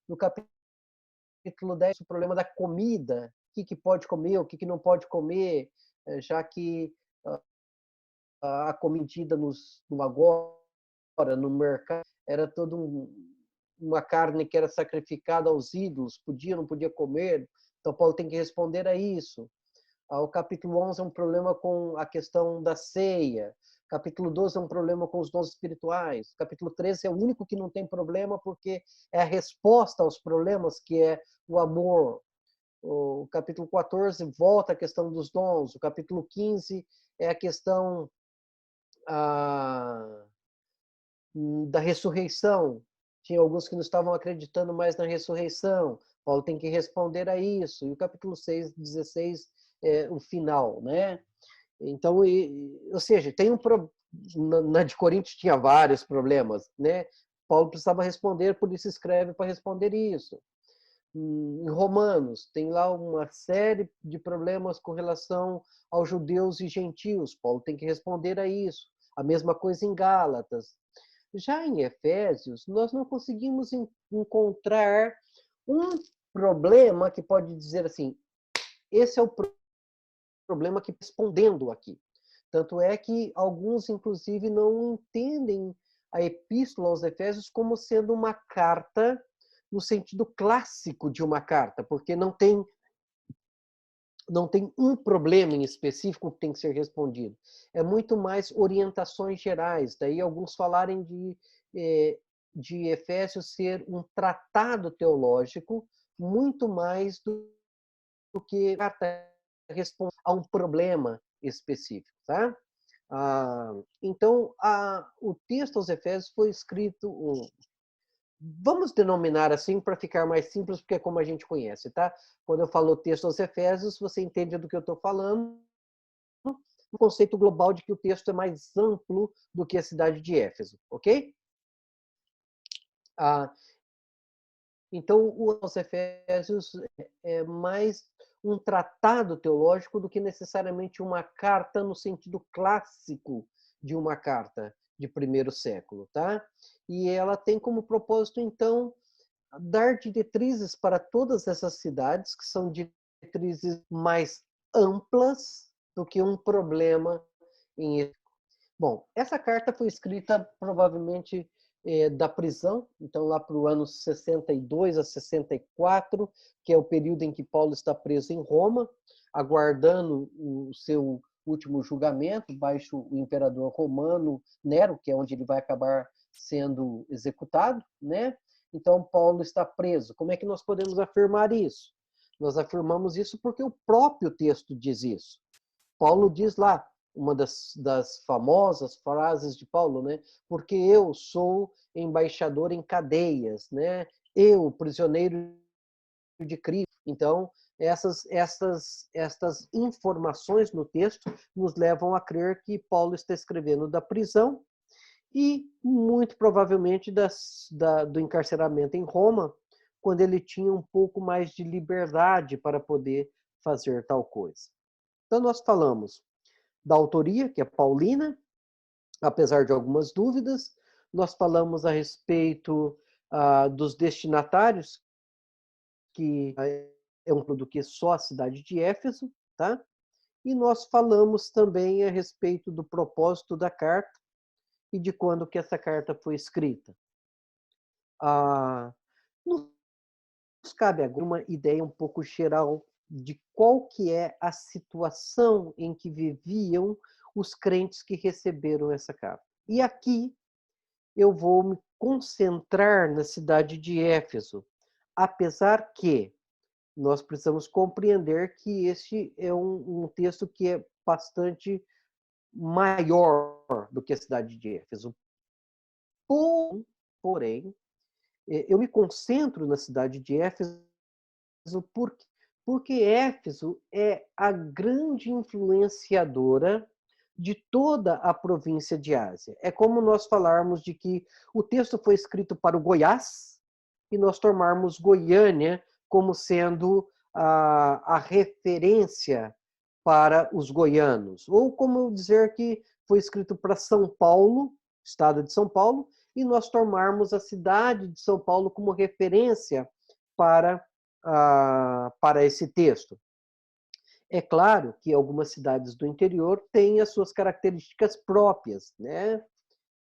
S1: No capítulo 10, o problema da comida, o que pode comer, o que não pode comer, já que a comida no agora, no mercado, era toda uma carne que era sacrificada aos ídolos, podia, não podia comer, então Paulo tem que responder a isso. O capítulo 11 é um problema com a questão da ceia. Capítulo 12 é um problema com os dons espirituais. Capítulo 13 é o único que não tem problema porque é a resposta aos problemas, que é o amor. O capítulo 14 volta à questão dos dons. O capítulo 15 é a questão da ressurreição. Tinha alguns que não estavam acreditando mais na ressurreição. Paulo tem que responder a isso. E o capítulo 6, 16 é o final, né? Então, ou seja, tem na de Coríntios tinha vários problemas, né? Paulo precisava responder, por isso escreve para responder isso. em Romanos, tem lá uma série de problemas com relação aos judeus e gentios. Paulo tem que responder a isso. A mesma coisa em Gálatas. Já em Efésios, nós não conseguimos encontrar um problema que pode dizer assim, esse é o problema que respondendo aqui. Tanto é que alguns, inclusive, não entendem a Epístola aos Efésios como sendo uma carta no sentido clássico de uma carta, porque não tem um problema em específico que tem que ser respondido. É muito mais orientações gerais. Daí alguns falarem de Efésios ser um tratado teológico muito mais do que carta responde a um problema específico, tá? Então, o texto aos Efésios foi escrito, vamos denominar assim para ficar mais simples, porque é como a gente conhece, tá? Quando eu falo texto aos Efésios, você entende do que eu estou falando, o conceito global de que o texto é mais amplo do que a cidade de Éfeso, ok? Ah, então, os Efésios é mais um tratado teológico do que necessariamente uma carta no sentido clássico de uma carta de primeiro século, tá? E ela tem como propósito, então, dar diretrizes para todas essas cidades, que são diretrizes mais amplas do que um problema em. Bom, essa carta foi escrita provavelmente da prisão, então lá para o ano 62 a 64, que é o período em que Paulo está preso em Roma, aguardando o seu último julgamento baixo o imperador romano Nero, que é onde ele vai acabar sendo executado, né? Então Paulo está preso. Como é que nós podemos afirmar isso? Nós afirmamos isso porque o próprio texto diz isso. Paulo diz lá, uma das famosas frases de Paulo, né? Porque eu sou embaixador em cadeias, né? Eu, prisioneiro de Cristo. Então, estas informações no texto nos levam a crer que Paulo está escrevendo da prisão e, muito provavelmente, do encarceramento em Roma, quando ele tinha um pouco mais de liberdade para poder fazer tal coisa. Então, nós falamos da autoria, que é paulina, apesar de algumas dúvidas. Nós falamos a respeito dos destinatários, que é um do que só a cidade de Éfeso, tá? E nós falamos também a respeito do propósito da carta e de quando que essa carta foi escrita. Nos cabe agora uma ideia um pouco geral de qual que é a situação em que viviam os crentes que receberam essa carta. E aqui eu vou me concentrar na cidade de Éfeso, apesar que nós precisamos compreender que este é um texto que é bastante maior do que a cidade de Éfeso. Porém, eu me concentro na cidade de Éfeso porque Éfeso é a grande influenciadora de toda a província de Ásia. É como nós falarmos de que o texto foi escrito para o Goiás e nós tomarmos Goiânia como sendo a referência para os goianos. Ou como dizer que foi escrito para São Paulo, estado de São Paulo, e nós tomarmos a cidade de São Paulo como referência para para esse texto. É claro que algumas cidades do interior têm as suas características próprias, né?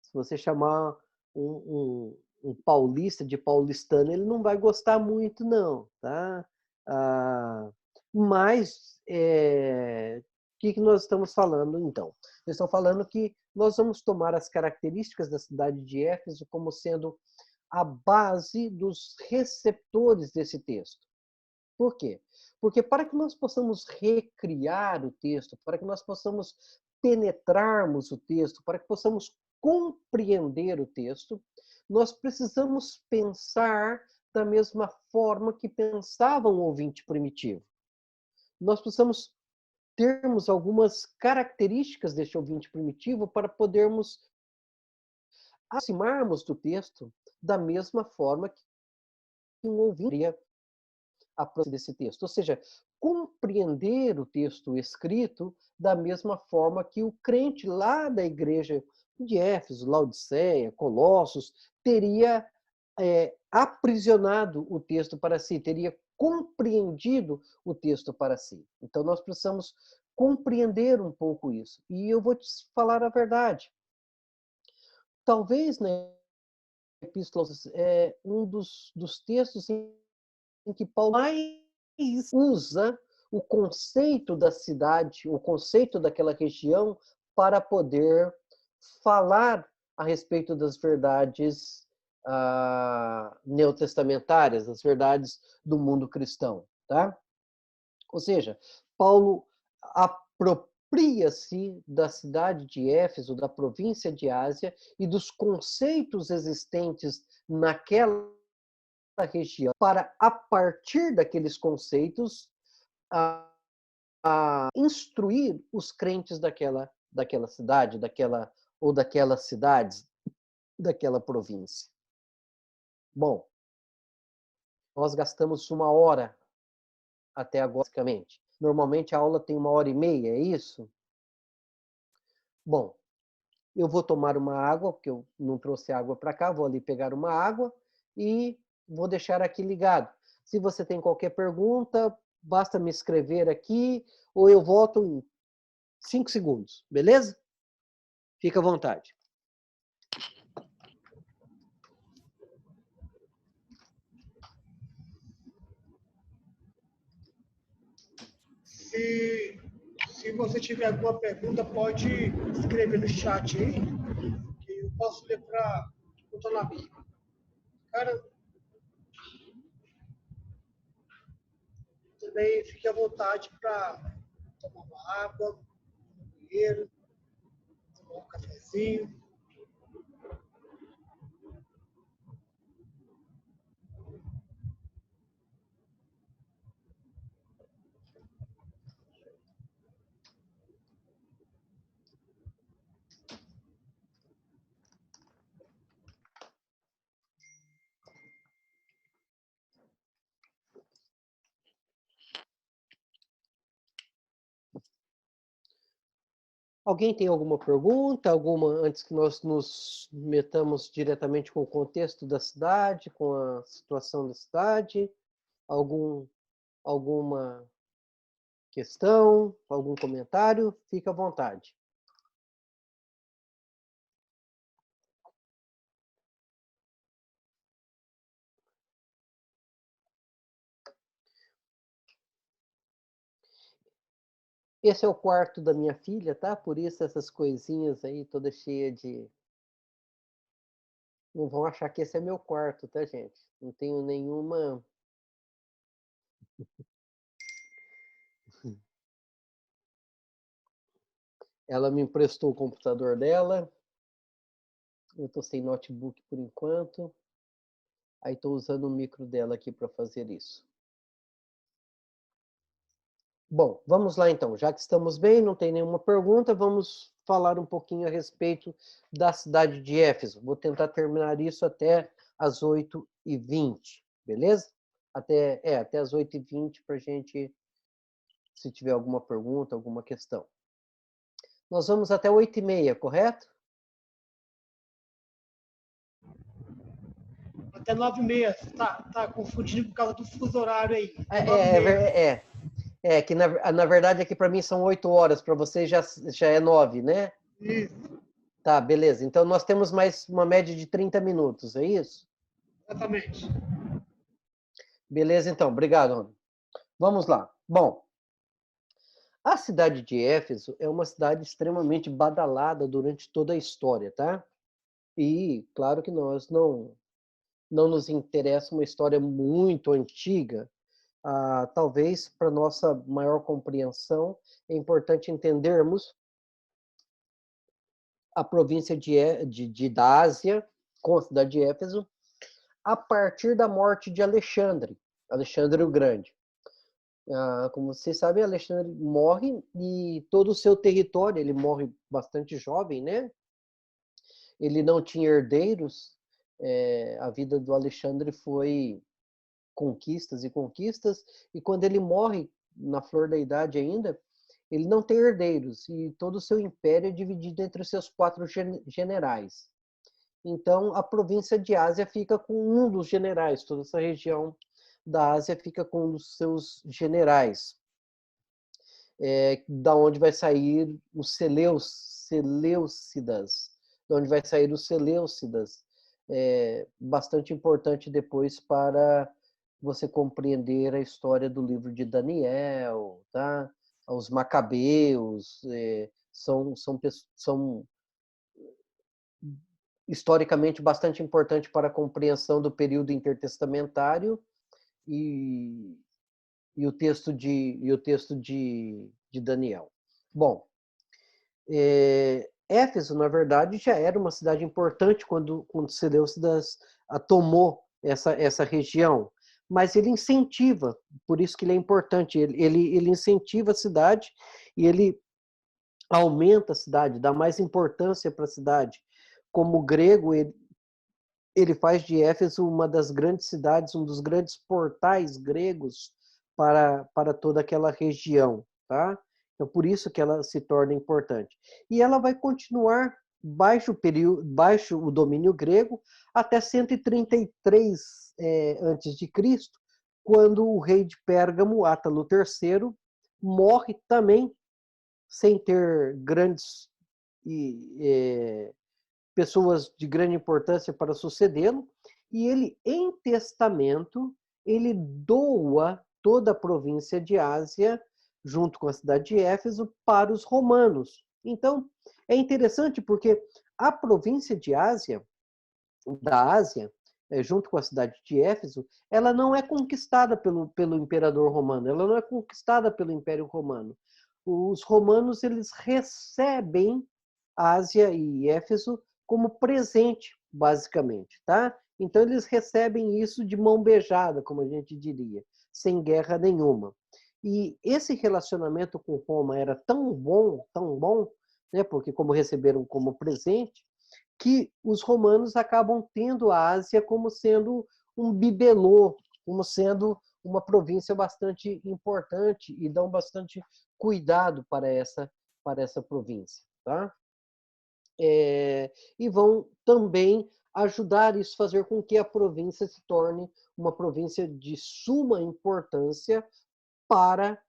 S1: Se você chamar um paulista de paulistano, ele não vai gostar muito, não, tá? Mas, o que nós estamos falando, então? Eu estou falando que nós vamos tomar as características da cidade de Éfeso como sendo a base dos receptores desse texto. Por quê? Porque para que nós possamos recriar o texto, para que nós possamos penetrarmos o texto, para que possamos compreender o texto, nós precisamos pensar da mesma forma que pensava um ouvinte primitivo. Nós precisamos termos algumas características deste ouvinte primitivo para podermos aproximarmos do texto da mesma forma que um ouvinte desse texto. Ou seja, compreender o texto escrito da mesma forma que o crente lá da igreja de Éfeso, Laodiceia, Colossos, teria aprisionado o texto para si, teria compreendido o texto para si. Então, nós precisamos compreender um pouco isso. E eu vou te falar a verdade. Talvez na Epístola é um dos textos em que Paulo mais usa o conceito da cidade, o conceito daquela região, para poder falar a respeito das verdades neotestamentárias, das verdades do mundo cristão. Tá? Ou seja, Paulo apropria-se da cidade de Éfeso, da província de Ásia, e dos conceitos existentes naquela região, para, a partir daqueles conceitos, instruir os crentes daquela cidade, daquelas cidades, daquela província. Bom, nós gastamos 1 hora até agora, basicamente. Normalmente a aula tem 1 hora e meia, é isso? Bom, eu vou tomar uma água, porque eu não trouxe água para cá, vou ali pegar uma água e vou deixar aqui ligado. Se você tem qualquer pergunta, basta me escrever aqui ou eu volto em 5 segundos, beleza? Fica à vontade.
S2: Se você tiver alguma pergunta, pode escrever no chat aí, que eu posso ler para o Tonami. Cara, também fique à vontade para tomar uma água, no banheiro, tomar um cafezinho.
S1: Alguém tem alguma pergunta? Antes que nós nos metamos diretamente com o contexto da cidade, com a situação da cidade? Alguma questão? Algum comentário? Fica à vontade. Esse é o quarto da minha filha, tá? Por isso essas coisinhas aí, toda cheia de... Não vão achar que esse é meu quarto, tá, gente? Não tenho nenhuma... Ela me emprestou o computador dela. Eu tô sem notebook por enquanto. Aí tô usando o micro dela aqui para fazer isso. Bom, vamos lá então. Já que estamos bem, não tem nenhuma pergunta, vamos falar um pouquinho a respeito da cidade de Éfeso. Vou tentar terminar isso até as 8h20, beleza? Até as 8h20 para a gente, se tiver alguma pergunta, alguma questão. Nós vamos até 8h30, correto?
S2: Até 9h30. Tá confundindo por causa do fuso horário aí.
S1: Que na verdade aqui para mim são 8 horas, para você já é 9, né?
S2: Isso.
S1: Tá, beleza. Então nós temos mais uma média de 30 minutos, é isso?
S2: Exatamente.
S1: Beleza, então. Obrigado, Rony. Vamos lá. Bom, a cidade de Éfeso é uma cidade extremamente badalada durante toda a história, tá? E claro que nós não nos interessa uma história muito antiga. Talvez para nossa maior compreensão é importante entendermos a província da Ásia, com a cidade de Éfeso, a partir da morte de Alexandre o Grande. Como vocês sabem, Alexandre morre e todo o seu território, ele morre bastante jovem, né? Ele não tinha herdeiros, a vida do Alexandre foi conquistas e conquistas, e quando ele morre na flor da idade ainda, ele não tem herdeiros, e todo o seu império é dividido entre os seus 4 generais. Então, a província de Ásia fica com um dos generais, toda essa região da Ásia fica com um dos seus generais, da onde vai sair os Seleucidas, de onde vai sair os Seleucidas, bastante importante depois para você compreender a história do livro de Daniel, tá? Os Macabeus, são historicamente bastante importante para a compreensão do período intertestamentário e, e o texto de Daniel. Bom, Éfeso, na verdade, já era uma cidade importante quando Seleucidas tomou essa região, mas ele incentiva, por isso que ele é importante, ele incentiva a cidade e ele aumenta a cidade, dá mais importância para a cidade. Como grego, ele faz de Éfeso uma das grandes cidades, um dos grandes portais gregos para toda aquela região, tá? Então, por isso que ela se torna importante. E ela vai continuar baixo o domínio grego até 133 antes de Cristo, quando o rei de Pérgamo, Átalo III, morre também sem ter grandes pessoas de grande importância para sucedê-lo, e ele, em testamento, ele doa toda a província de Ásia, junto com a cidade de Éfeso, para os romanos. Então, é interessante porque a província de Ásia, da Ásia, junto com a cidade de Éfeso, ela não é conquistada pelo imperador romano, ela não é conquistada pelo Império Romano. Os romanos, eles recebem Ásia e Éfeso como presente, basicamente, tá? Então eles recebem isso de mão beijada, como a gente diria, sem guerra nenhuma. E esse relacionamento com Roma era tão bom, né? Porque como receberam como presente, que os romanos acabam tendo a Ásia como sendo um bibelô, como sendo uma província bastante importante e dão bastante cuidado para essa província, tá? E vão também ajudar isso, fazer com que a província se torne uma província de suma importância para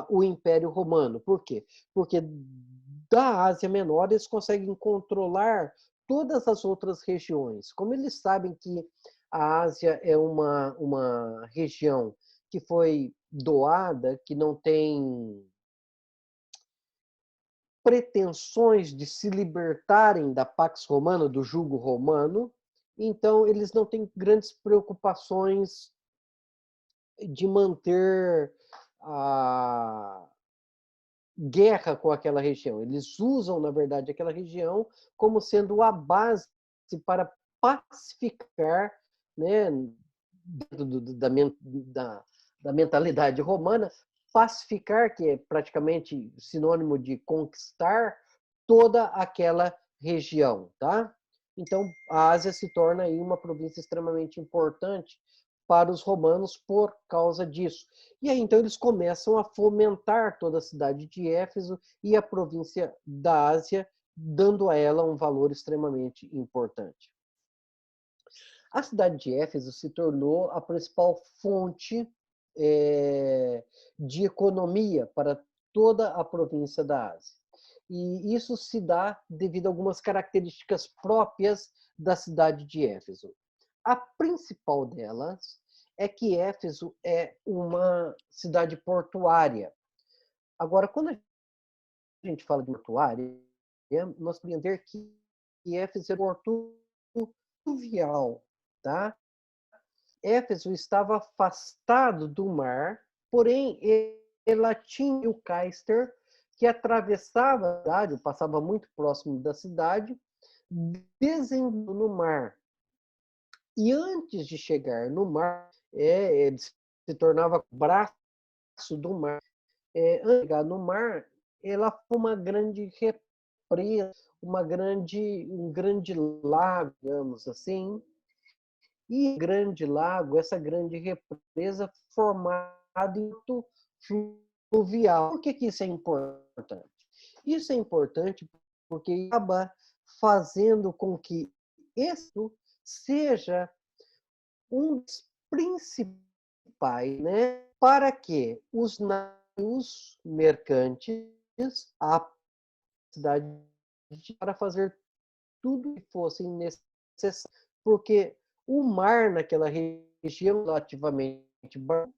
S1: o Império Romano. Por quê? Porque da Ásia Menor eles conseguem controlar todas as outras regiões. Como eles sabem que a Ásia é uma região que foi doada, que não tem pretensões de se libertarem da Pax Romana, do jugo romano, então eles não têm grandes preocupações de manter a guerra com aquela região. Eles usam, na verdade, aquela região como sendo a base para pacificar, né, da mentalidade romana, pacificar, que é praticamente sinônimo de conquistar toda aquela região, tá? Então, a Ásia se torna aí uma província extremamente importante para os romanos por causa disso. E aí, então, eles começam a fomentar toda a cidade de Éfeso e a província da Ásia, dando a ela um valor extremamente importante. A cidade de Éfeso se tornou a principal fonte de economia para toda a província da Ásia. E isso se dá devido a algumas características próprias da cidade de Éfeso. A principal delas é que Éfeso é uma cidade portuária. Agora, quando a gente fala de portuária, nós podemos entender que Éfeso é porto fluvial, tá? Éfeso estava afastado do mar, porém ela tinha o Caister, que atravessava a cidade, passava muito próximo da cidade, descendo no mar. E antes de chegar no mar, ele se tornava braço do mar. Antes de chegar no mar, ela foi uma grande represa, um grande lago, digamos assim, E grande lago, essa grande represa formada em fluvial. Por que isso é importante? Isso é importante porque acaba fazendo com que isso seja um dos principais, né, para que os navios mercantes, a cidade para fazer tudo que fosse necessário, porque o mar naquela região é relativamente baixo.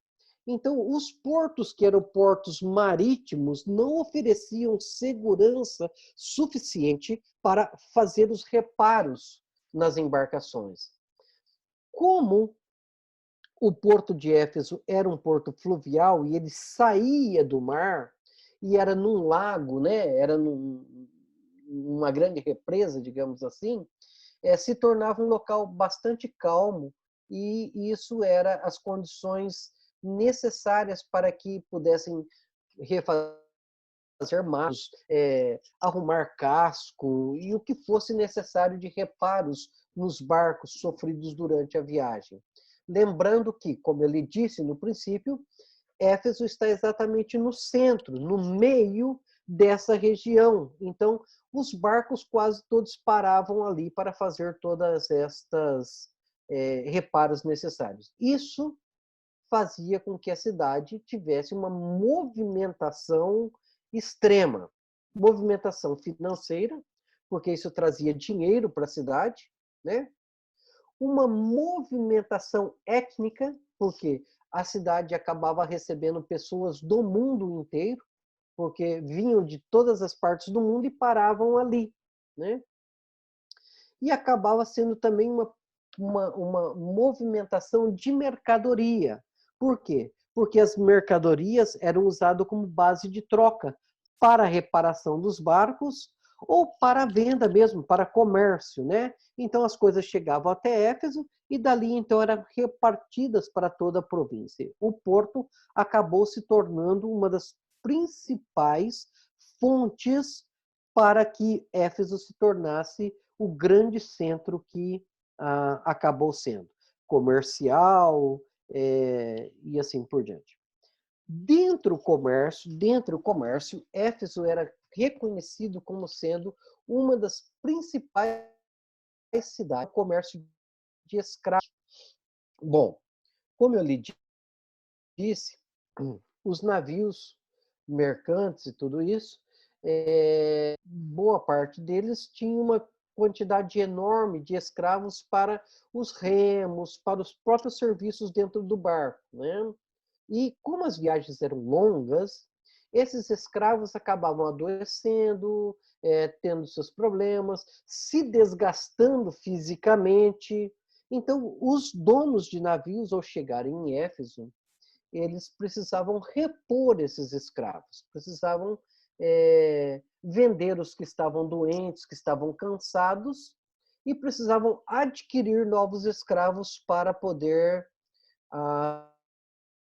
S1: Então, os portos que eram portos marítimos não ofereciam segurança suficiente para fazer os reparos nas embarcações. Como o porto de Éfeso era um porto fluvial e ele saía do mar e era num lago, né? Era numa grande represa, digamos assim, se tornava um local bastante calmo e isso era as condições necessárias para que pudessem refazer maus, arrumar casco e o que fosse necessário de reparos nos barcos sofridos durante a viagem. Lembrando que, como eu lhe disse no princípio, Éfeso está exatamente no centro, no meio dessa região. Então, os barcos quase todos paravam ali para fazer todas estas reparos necessários. Isso fazia com que a cidade tivesse uma movimentação extrema. Movimentação financeira, porque isso trazia dinheiro para a cidade, né? Uma movimentação étnica, porque a cidade acabava recebendo pessoas do mundo inteiro, porque vinham de todas as partes do mundo e paravam ali, né? E acabava sendo também uma movimentação de mercadoria. Por quê? Porque as mercadorias eram usadas como base de troca para a reparação dos barcos ou para a venda mesmo, para comércio, né? Então as coisas chegavam até Éfeso e dali então eram repartidas para toda a província. O porto acabou se tornando uma das principais fontes para que Éfeso se tornasse o grande centro que acabou sendo comercial e assim por diante. Dentro do comércio, Éfeso era reconhecido como sendo uma das principais cidades do comércio de escravos. Bom, como eu lhe disse, os navios mercantes e tudo isso, boa parte deles tinha uma quantidade enorme de escravos para os remos, para os próprios serviços dentro do barco, né? E como as viagens eram longas, esses escravos acabavam adoecendo, tendo seus problemas, se desgastando fisicamente. Então, os donos de navios, ao chegarem em Éfeso, eles precisavam repor esses escravos, precisavam vender os que estavam doentes, que estavam cansados, e precisavam adquirir novos escravos para poder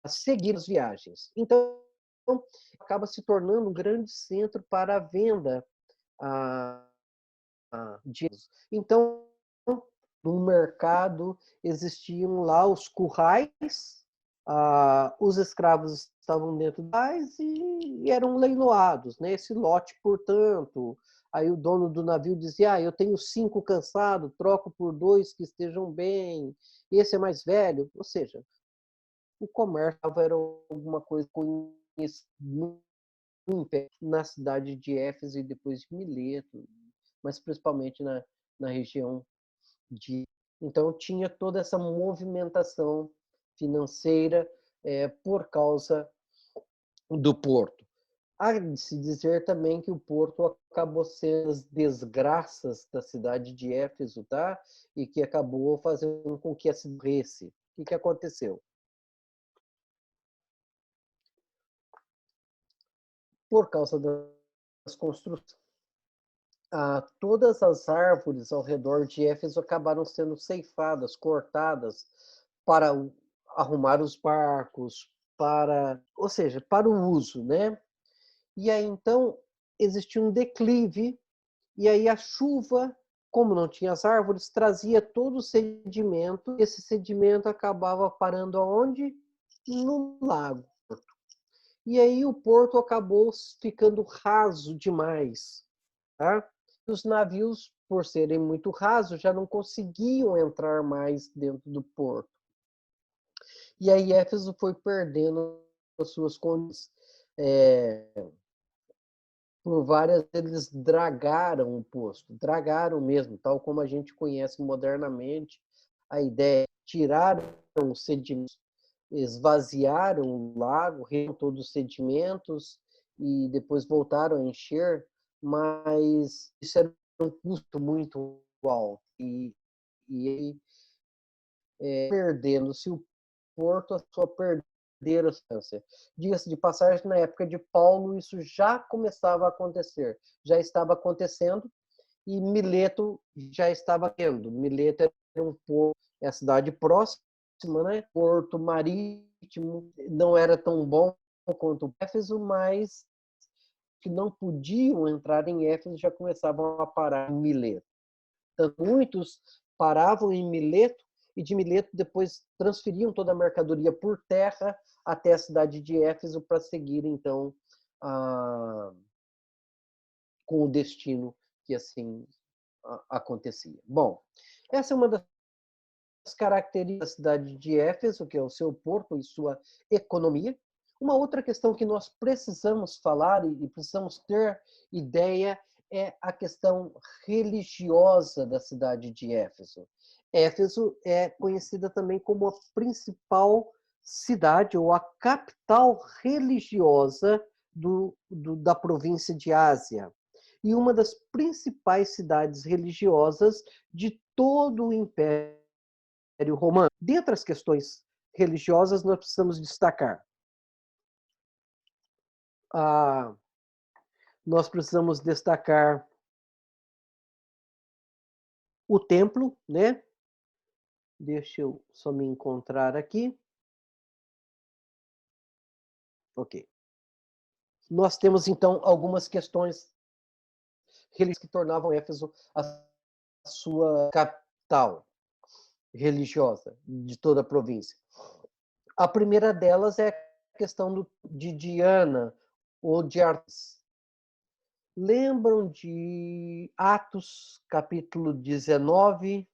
S1: seguir as viagens. Então, acaba se tornando um grande centro para a venda de. Então, no mercado existiam lá os currais, os escravos estavam dentro das e eram leiloados, né? Esse lote, portanto, aí o dono do navio dizia: eu tenho 5 cansados, troco por 2 que estejam bem, esse é mais velho. Ou seja, o comércio era alguma coisa conhecida na cidade de Éfeso e depois de Mileto, mas principalmente na região de. Então, tinha toda essa movimentação financeira por causa do porto. Há de se dizer também que o porto acabou sendo as desgraças da cidade de Éfeso, tá? E que acabou fazendo com que a cidade morresse. O que aconteceu? Por causa das construções, todas as árvores ao redor de Éfeso acabaram sendo ceifadas, cortadas para arrumar os barcos, ou seja, para o uso, né? E aí então existia um declive e aí a chuva como não tinha as árvores, trazia todo o sedimento. Esse sedimento acabava parando aonde? No lago. E aí o porto acabou ficando raso demais. Tá? Os navios, por serem muito rasos, já não conseguiam entrar mais dentro do porto. E aí Éfeso foi perdendo as suas condições. Por várias, eles dragaram o posto, dragaram mesmo, tal como a gente conhece modernamente. A ideia é tiraram os sedimentos, esvaziaram o lago, retiraram todos os sedimentos e depois voltaram a encher, mas isso era um custo muito alto. E perdendo-se o porto, a sua perder a substância. Diga-se de passagem, na época de Paulo, isso já começava a acontecer, já estava acontecendo, e Mileto já estava tendo. Mileto era um porto, é a cidade próxima, né? Porto marítimo, não era tão bom quanto Éfeso, mas que não podiam entrar em Éfeso já começavam a parar em Mileto. Então, muitos paravam em Mileto e de Mileto depois transferiam toda a mercadoria por terra até a cidade de Éfeso para seguir, então, com o destino que assim acontecia. Bom, essa é uma das características da cidade de Éfeso, que é o seu porto e sua economia. Uma outra questão que nós precisamos falar e precisamos ter ideia é a questão religiosa da cidade de Éfeso. Éfeso é conhecida também como a principal cidade ou a capital religiosa da província de Ásia e uma das principais cidades religiosas de todo o Império Romano. Dentre as questões religiosas, nós precisamos destacar nós precisamos destacar o templo, né? Deixa eu só me encontrar aqui. Ok. Nós temos, então, algumas questões religiosas que tornavam Éfeso a sua capital religiosa de toda a província. A primeira delas é a questão de Diana ou de Artemis. Lembram de Atos, capítulo 19,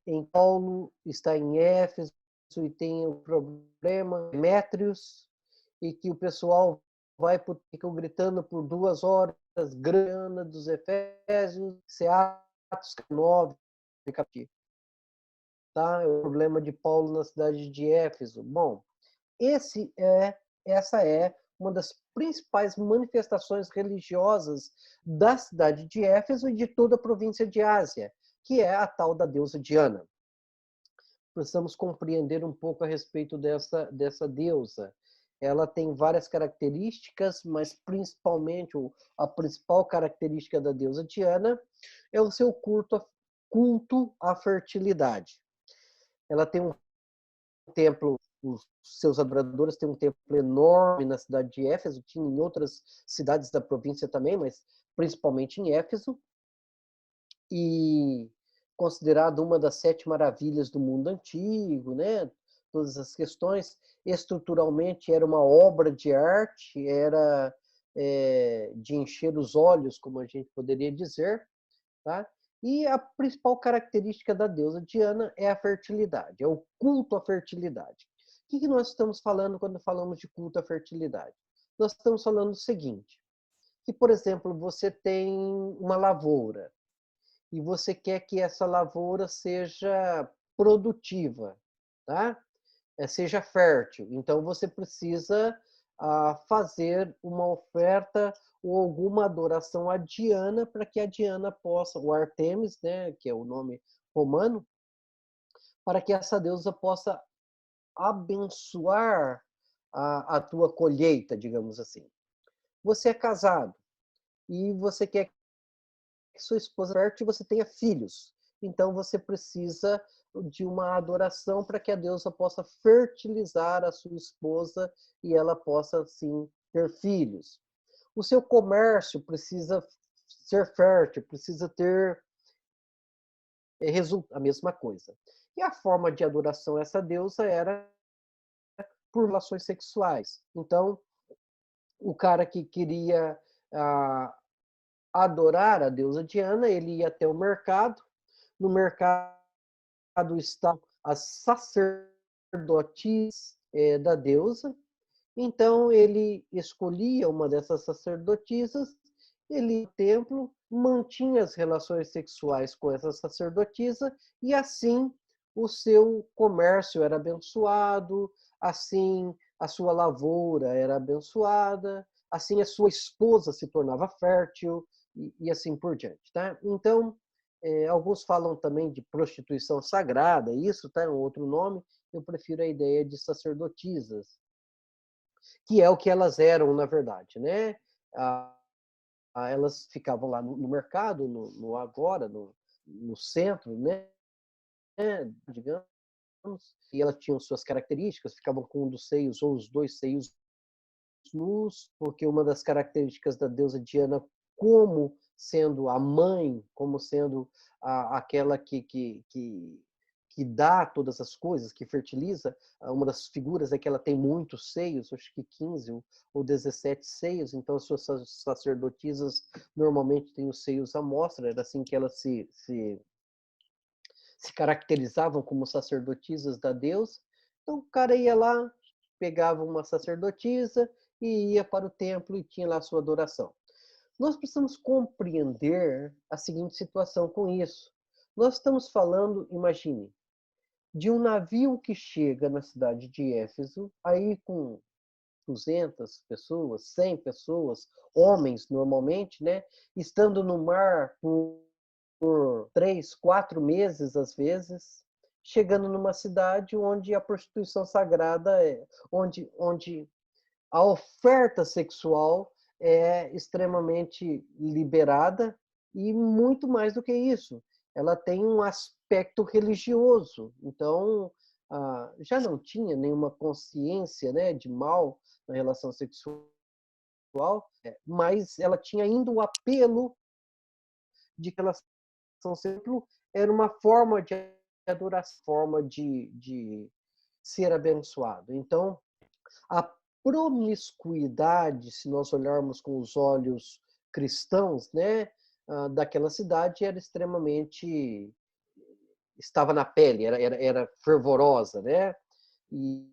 S1: em Paulo está em Éfeso e tem o problema Demétrios, e que o pessoal fica gritando por 2 horas, grana dos Efésios, se Atos 9, tá? É o problema de Paulo na cidade de Éfeso. Bom, essa é uma das principais manifestações religiosas da cidade de Éfeso e de toda a província de Ásia, que é a tal da deusa Diana. Precisamos compreender um pouco a respeito dessa deusa. Ela tem várias características, mas principalmente a principal característica da deusa Diana é o seu culto à fertilidade. Ela tem um templo, os seus adoradores têm um templo enorme na cidade de Éfeso, tinha em outras cidades da província também, mas principalmente em Éfeso, e considerado uma das 7 maravilhas do mundo antigo, né? Todas as questões, estruturalmente era uma obra de arte, era de encher os olhos, como a gente poderia dizer, tá? E a principal característica da deusa Diana é a fertilidade, é o culto à fertilidade. O que nós estamos falando quando falamos de culto à fertilidade? Nós estamos falando o seguinte, que, por exemplo, você tem uma lavoura e você quer que essa lavoura seja produtiva, tá? Seja fértil. Então, você precisa fazer uma oferta ou alguma adoração a Diana para que a Diana possa, o Artemis, né, que é o nome romano, para que essa deusa possa abençoar a tua colheita, digamos assim. Você é casado e você quer que sua esposa fértil e você tenha filhos. Então você precisa de uma adoração para que a deusa possa fertilizar a sua esposa e ela possa, assim, ter filhos. O seu comércio precisa ser fértil, precisa ter resulta a mesma coisa. E a forma de adoração a essa deusa era por relações sexuais. Então, o cara que queria adorar a deusa Diana, ele ia até o mercado. No mercado estão as sacerdotisas da deusa. Então, ele escolhia uma dessas sacerdotisas, ele ia ao templo, mantinha as relações sexuais com essa sacerdotisa, e assim o seu comércio era abençoado, assim a sua lavoura era abençoada, assim a sua esposa se tornava fértil, e assim por diante. Tá? Então, alguns falam também de prostituição sagrada, isso tá, é um outro nome, eu prefiro a ideia de sacerdotisas, que é o que elas eram, na verdade, né? Elas ficavam lá no mercado, no agora, no centro, né? Digamos, e elas tinham suas características, ficavam com um dos seios ou os dois seios nus, porque uma das características da deusa Diana, como sendo a mãe, como sendo aquela que dá todas as coisas, que fertiliza, uma das figuras é que ela tem muitos seios, acho que 15 ou 17 seios, então as suas sacerdotisas normalmente têm os seios à mostra, era assim que elas se caracterizavam como sacerdotisas da deusa. Então o cara ia lá, pegava uma sacerdotisa e ia para o templo e tinha lá a sua adoração. Nós precisamos compreender a seguinte situação com isso. Nós estamos falando, imagine, de um navio que chega na cidade de Éfeso, aí com 200 pessoas, 100 pessoas, homens normalmente, né, estando no mar por 3, 4 meses às vezes, chegando numa cidade onde a prostituição sagrada onde a oferta sexual é extremamente liberada e muito mais do que isso. Ela tem um aspecto religioso. Então, já não tinha nenhuma consciência, né, de mal na relação sexual, mas ela tinha ainda o apelo de que relação sexual era uma forma de adoração, forma de ser abençoado. Então, a promiscuidade, se nós olharmos com os olhos cristãos, né, daquela cidade era extremamente, estava na pele, era fervorosa, né? E,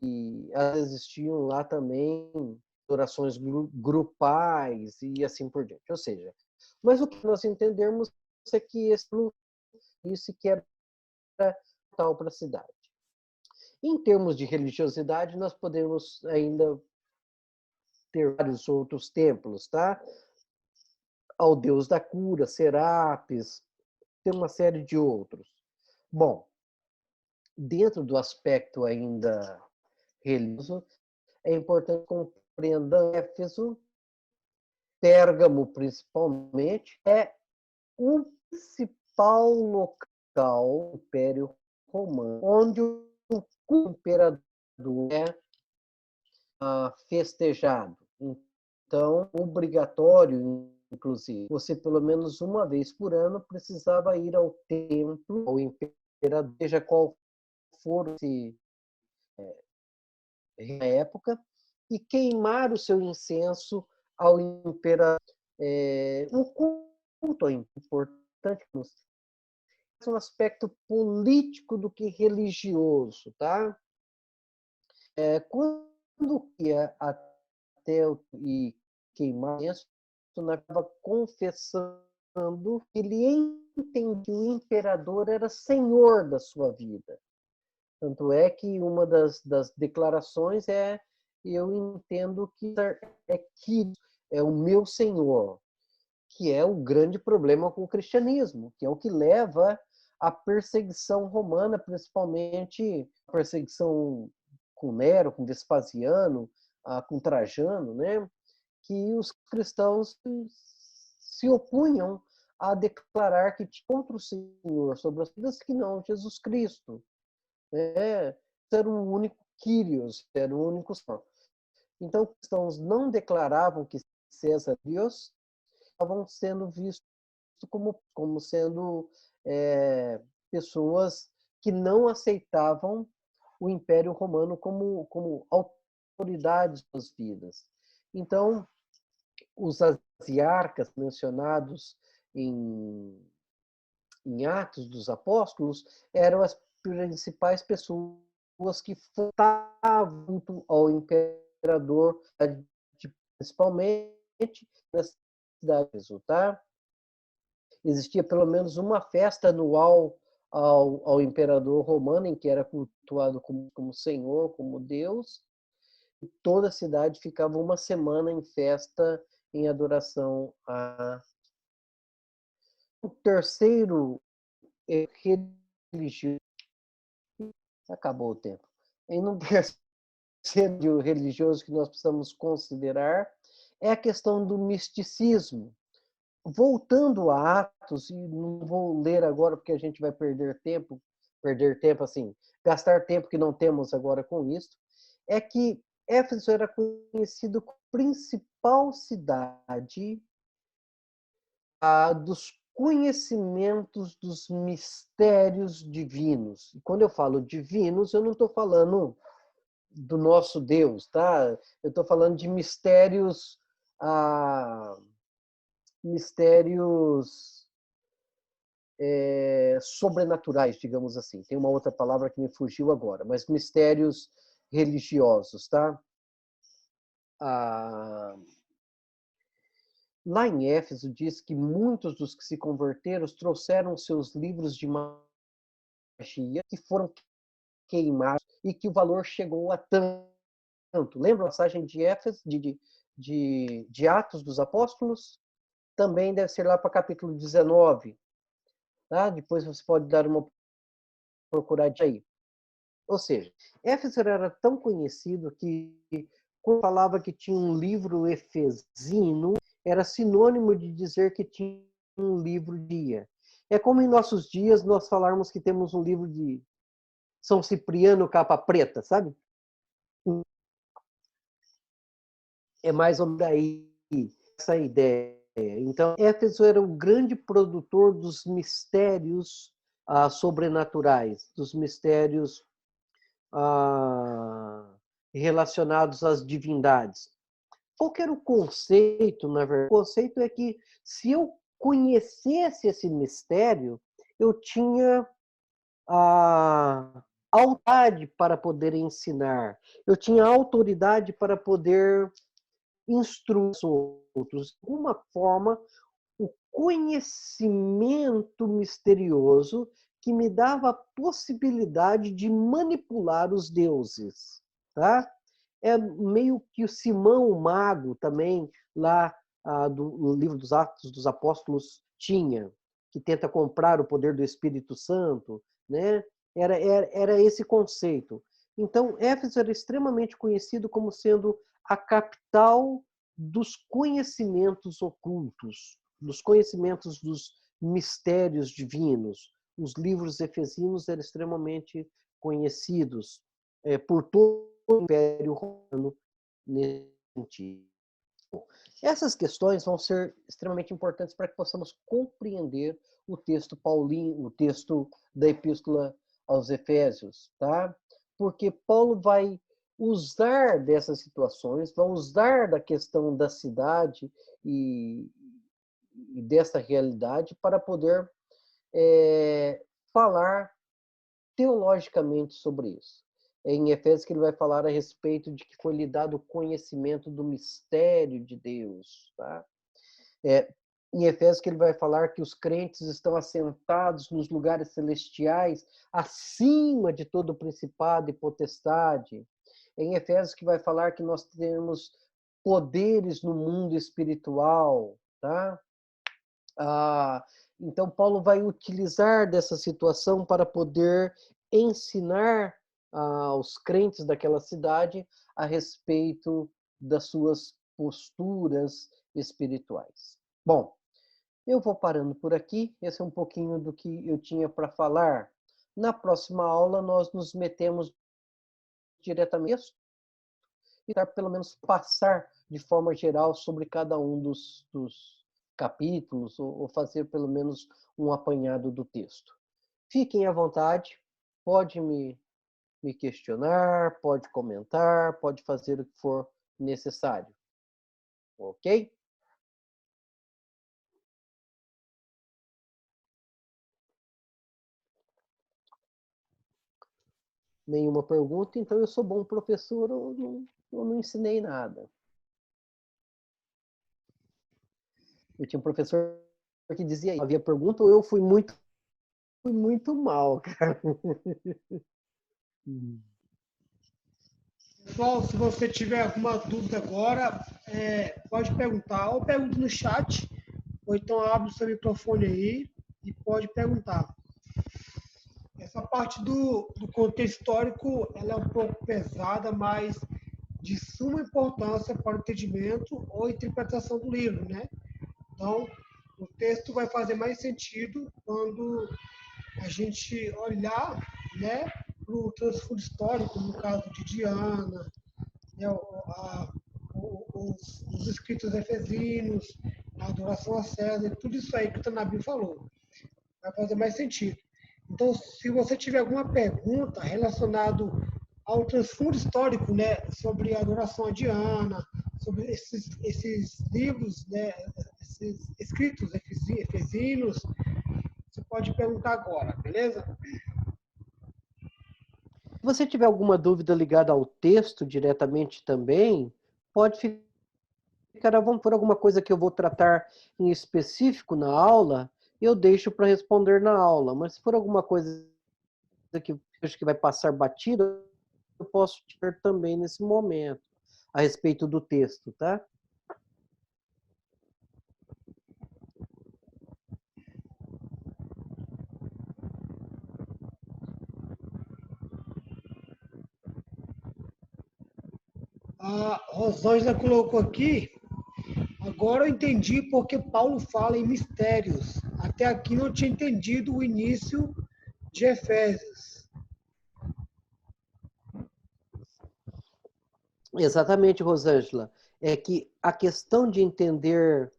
S1: e existiam lá também orações grupais e assim por diante. Ou seja, mas o que nós entendemos é que isso que era tal para a cidade. Em termos de religiosidade, nós podemos ainda ter vários outros templos, tá? Ao deus da cura, Serapis, tem uma série de outros. Bom, dentro do aspecto ainda religioso, é importante compreender Éfeso, Pérgamo principalmente, é o principal local do Império Romano, onde o imperador é festejado. Então, obrigatório, inclusive, você pelo menos uma vez por ano precisava ir ao templo, ao imperador, seja qual for a época, e queimar o seu incenso ao imperador. O culto é importante, é um aspecto político do que religioso, tá? Quando ia até e queimar isso, estava confessando que ele entendia que o imperador era senhor da sua vida. Tanto é que uma das declarações é: eu entendo que é o meu senhor, que é o grande problema com o cristianismo, que é o que leva à perseguição romana, principalmente a perseguição com Nero, com Vespasiano, com Trajano, né? Que os cristãos se opunham a declarar que tinha outro Senhor sobre as vidas que não Jesus Cristo. Né? Era o único Kyrios, era o único Senhor. Então, os cristãos não declaravam que César Deus, estavam sendo vistos como sendo pessoas que não aceitavam o Império Romano como autoridade de suas vidas. Então, os asiarcas mencionados em, em Atos dos Apóstolos eram as principais pessoas que votavam ao imperador, principalmente nas cidades, tá? Existia pelo menos uma festa anual ao imperador romano, em que era cultuado como senhor, como Deus. E toda a cidade ficava uma semana em festa, em adoração a. O terceiro religioso. Acabou o tempo. Em um terceiro religioso que nós precisamos considerar é a questão do misticismo. Voltando a Atos, e não vou ler agora porque a gente vai perder tempo assim, gastar tempo que não temos agora com isso, é que Éfeso era conhecido como principal cidade dos conhecimentos dos mistérios divinos. E quando eu falo divinos, eu não estou falando do nosso Deus, tá? Eu estou falando de mistérios, mistérios sobrenaturais, digamos assim. Tem uma outra palavra que me fugiu agora, mas mistérios religiosos, tá? Lá em Éfeso diz que muitos dos que se converteram trouxeram seus livros de magia que foram queimados e que o valor chegou a tanto. Lembra a passagem de Éfeso, de Atos dos Apóstolos? Também deve ser lá para capítulo 19. Tá? Depois você pode dar uma procurada aí. Ou seja, Éfeso era tão conhecido que, quando falava que tinha um livro efesino, era sinônimo de dizer que tinha um livro dia. É como em nossos dias nós falarmos que temos um livro de São Cipriano capa preta, sabe? É mais ou menos aí essa ideia. Então, Éfeso era o grande produtor dos mistérios sobrenaturais, dos mistérios relacionados às divindades. Qual que era o conceito, na verdade? O conceito é que, se eu conhecesse esse mistério, eu tinha a autoridade para poder ensinar, eu tinha autoridade para poder instruir os outros. De alguma forma, o conhecimento misterioso que me dava a possibilidade de manipular os deuses, tá? É meio que o Simão o Mago também, lá do livro dos Atos dos Apóstolos, tinha, que tenta comprar o poder do Espírito Santo, né? Era esse conceito. Então, Éfeso era extremamente conhecido como sendo a capital dos conhecimentos ocultos, dos conhecimentos dos mistérios divinos. Os livros efesinos eram extremamente conhecidos por todo o Império Romano nesse sentido. Essas questões vão ser extremamente importantes para que possamos compreender o texto paulino, o texto da Epístola aos Efésios, tá? Porque Paulo vai usar dessas situações, vai usar da questão da cidade e dessa realidade para poder falar teologicamente sobre isso. É em Efésios que ele vai falar a respeito de que foi lhe dado o conhecimento do mistério de Deus. Tá? Em Efésios que ele vai falar que os crentes estão assentados nos lugares celestiais, acima de todo principado e potestade. Em Efésios que vai falar que nós temos poderes no mundo espiritual. Tá? Então, Paulo vai utilizar dessa situação para poder ensinar aos crentes daquela cidade a respeito das suas posturas espirituais. Bom, eu vou parando por aqui. Esse é um pouquinho do que eu tinha para falar. Na próxima aula, nós nos metemos diretamente e pelo menos passar de forma geral sobre cada um dos capítulos ou fazer pelo menos um apanhado do texto. Fiquem à vontade, pode me questionar, pode comentar, pode fazer o que for necessário. Ok? Nenhuma pergunta, então eu sou bom professor ou não ensinei nada. Eu tinha um professor que dizia, havia pergunta ou eu fui muito mal, cara.
S2: Pessoal, se você tiver alguma dúvida agora, pode perguntar, ou pergunta no chat, ou então abre o seu microfone aí e pode perguntar. Essa parte do contexto histórico, ela é um pouco pesada, mas de suma importância para o entendimento ou interpretação do livro, né? Então, o texto vai fazer mais sentido quando a gente olhar, né, para o transfundo histórico, no caso de Diana, né, os escritos efesinos, a adoração a César, tudo isso aí que o Tanabi falou. Vai fazer mais sentido. Então, se você tiver alguma pergunta relacionada ao transfundo histórico, né, sobre a adoração a Diana, sobre esses livros, né, esses escritos efesinos, você pode perguntar agora, beleza?
S1: Se você tiver alguma dúvida ligada ao texto diretamente também, pode ficar à vontade. Por alguma coisa que eu vou tratar em específico na aula, eu deixo para responder na aula. Mas se for alguma coisa que eu acho que vai passar batida, eu posso ter também nesse momento, a respeito do texto, tá?
S2: A Rosângela colocou aqui, agora eu entendi porque Paulo fala em mistérios. Até aqui não tinha entendido o início de Efésios.
S1: Exatamente, Rosângela. É que a questão de entender,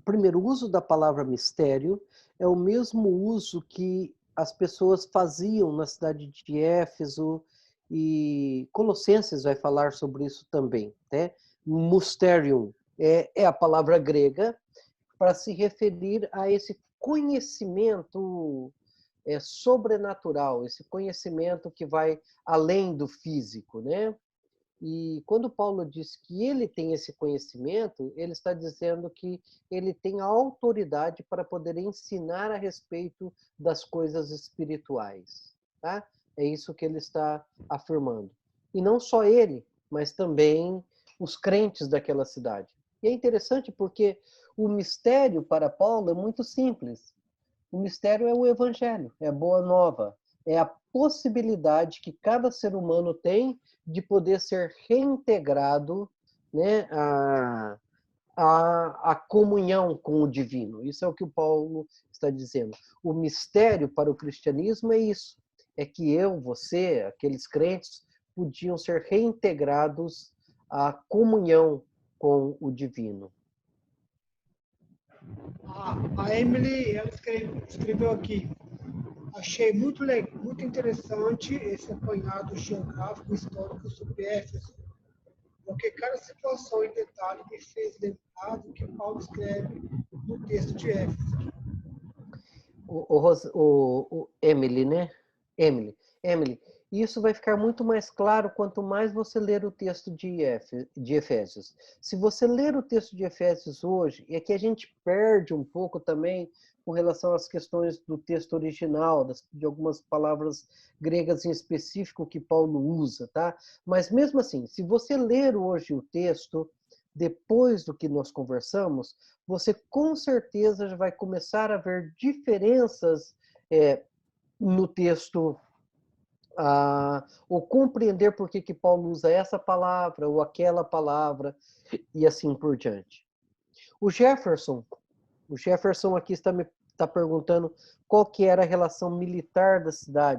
S1: primeiro, o uso da palavra mistério é o mesmo uso que as pessoas faziam na cidade de Éfeso, e Colossenses vai falar sobre isso também, né? Mysterium é a palavra grega para se referir a esse conhecimento sobrenatural, esse conhecimento que vai além do físico, né? E quando Paulo diz que ele tem esse conhecimento, ele está dizendo que ele tem a autoridade para poder ensinar a respeito das coisas espirituais. Tá? É isso que ele está afirmando. E não só ele, mas também os crentes daquela cidade. E é interessante porque o mistério para Paulo é muito simples. O mistério é o evangelho, é a boa nova, é a possibilidade que cada ser humano tem de poder ser reintegrado, né, a comunhão com o divino. Isso é o que o Paulo está dizendo. O mistério para o cristianismo é isso, é que eu, você, aqueles crentes, podiam ser reintegrados à comunhão com o divino.
S2: A Emily, ela escreveu aqui, achei muito interessante esse apanhado geográfico e histórico sobre Éfeso, porque cada situação em detalhe me fez lembrar do que Paulo escreve no texto de Éfeso.
S1: Emily, né? Emily, isso vai ficar muito mais claro quanto mais você ler o texto de Efésios. Se você ler o texto de Efésios hoje, é que a gente perde um pouco também com relação às questões do texto original, de algumas palavras gregas em específico que Paulo usa, tá? Mas mesmo assim, se você ler hoje o texto, depois do que nós conversamos, você com certeza já vai começar a ver diferenças no texto, ou compreender por que Paulo usa essa palavra ou aquela palavra, e assim por diante. O Jefferson aqui está perguntando qual que era a relação militar da cidade.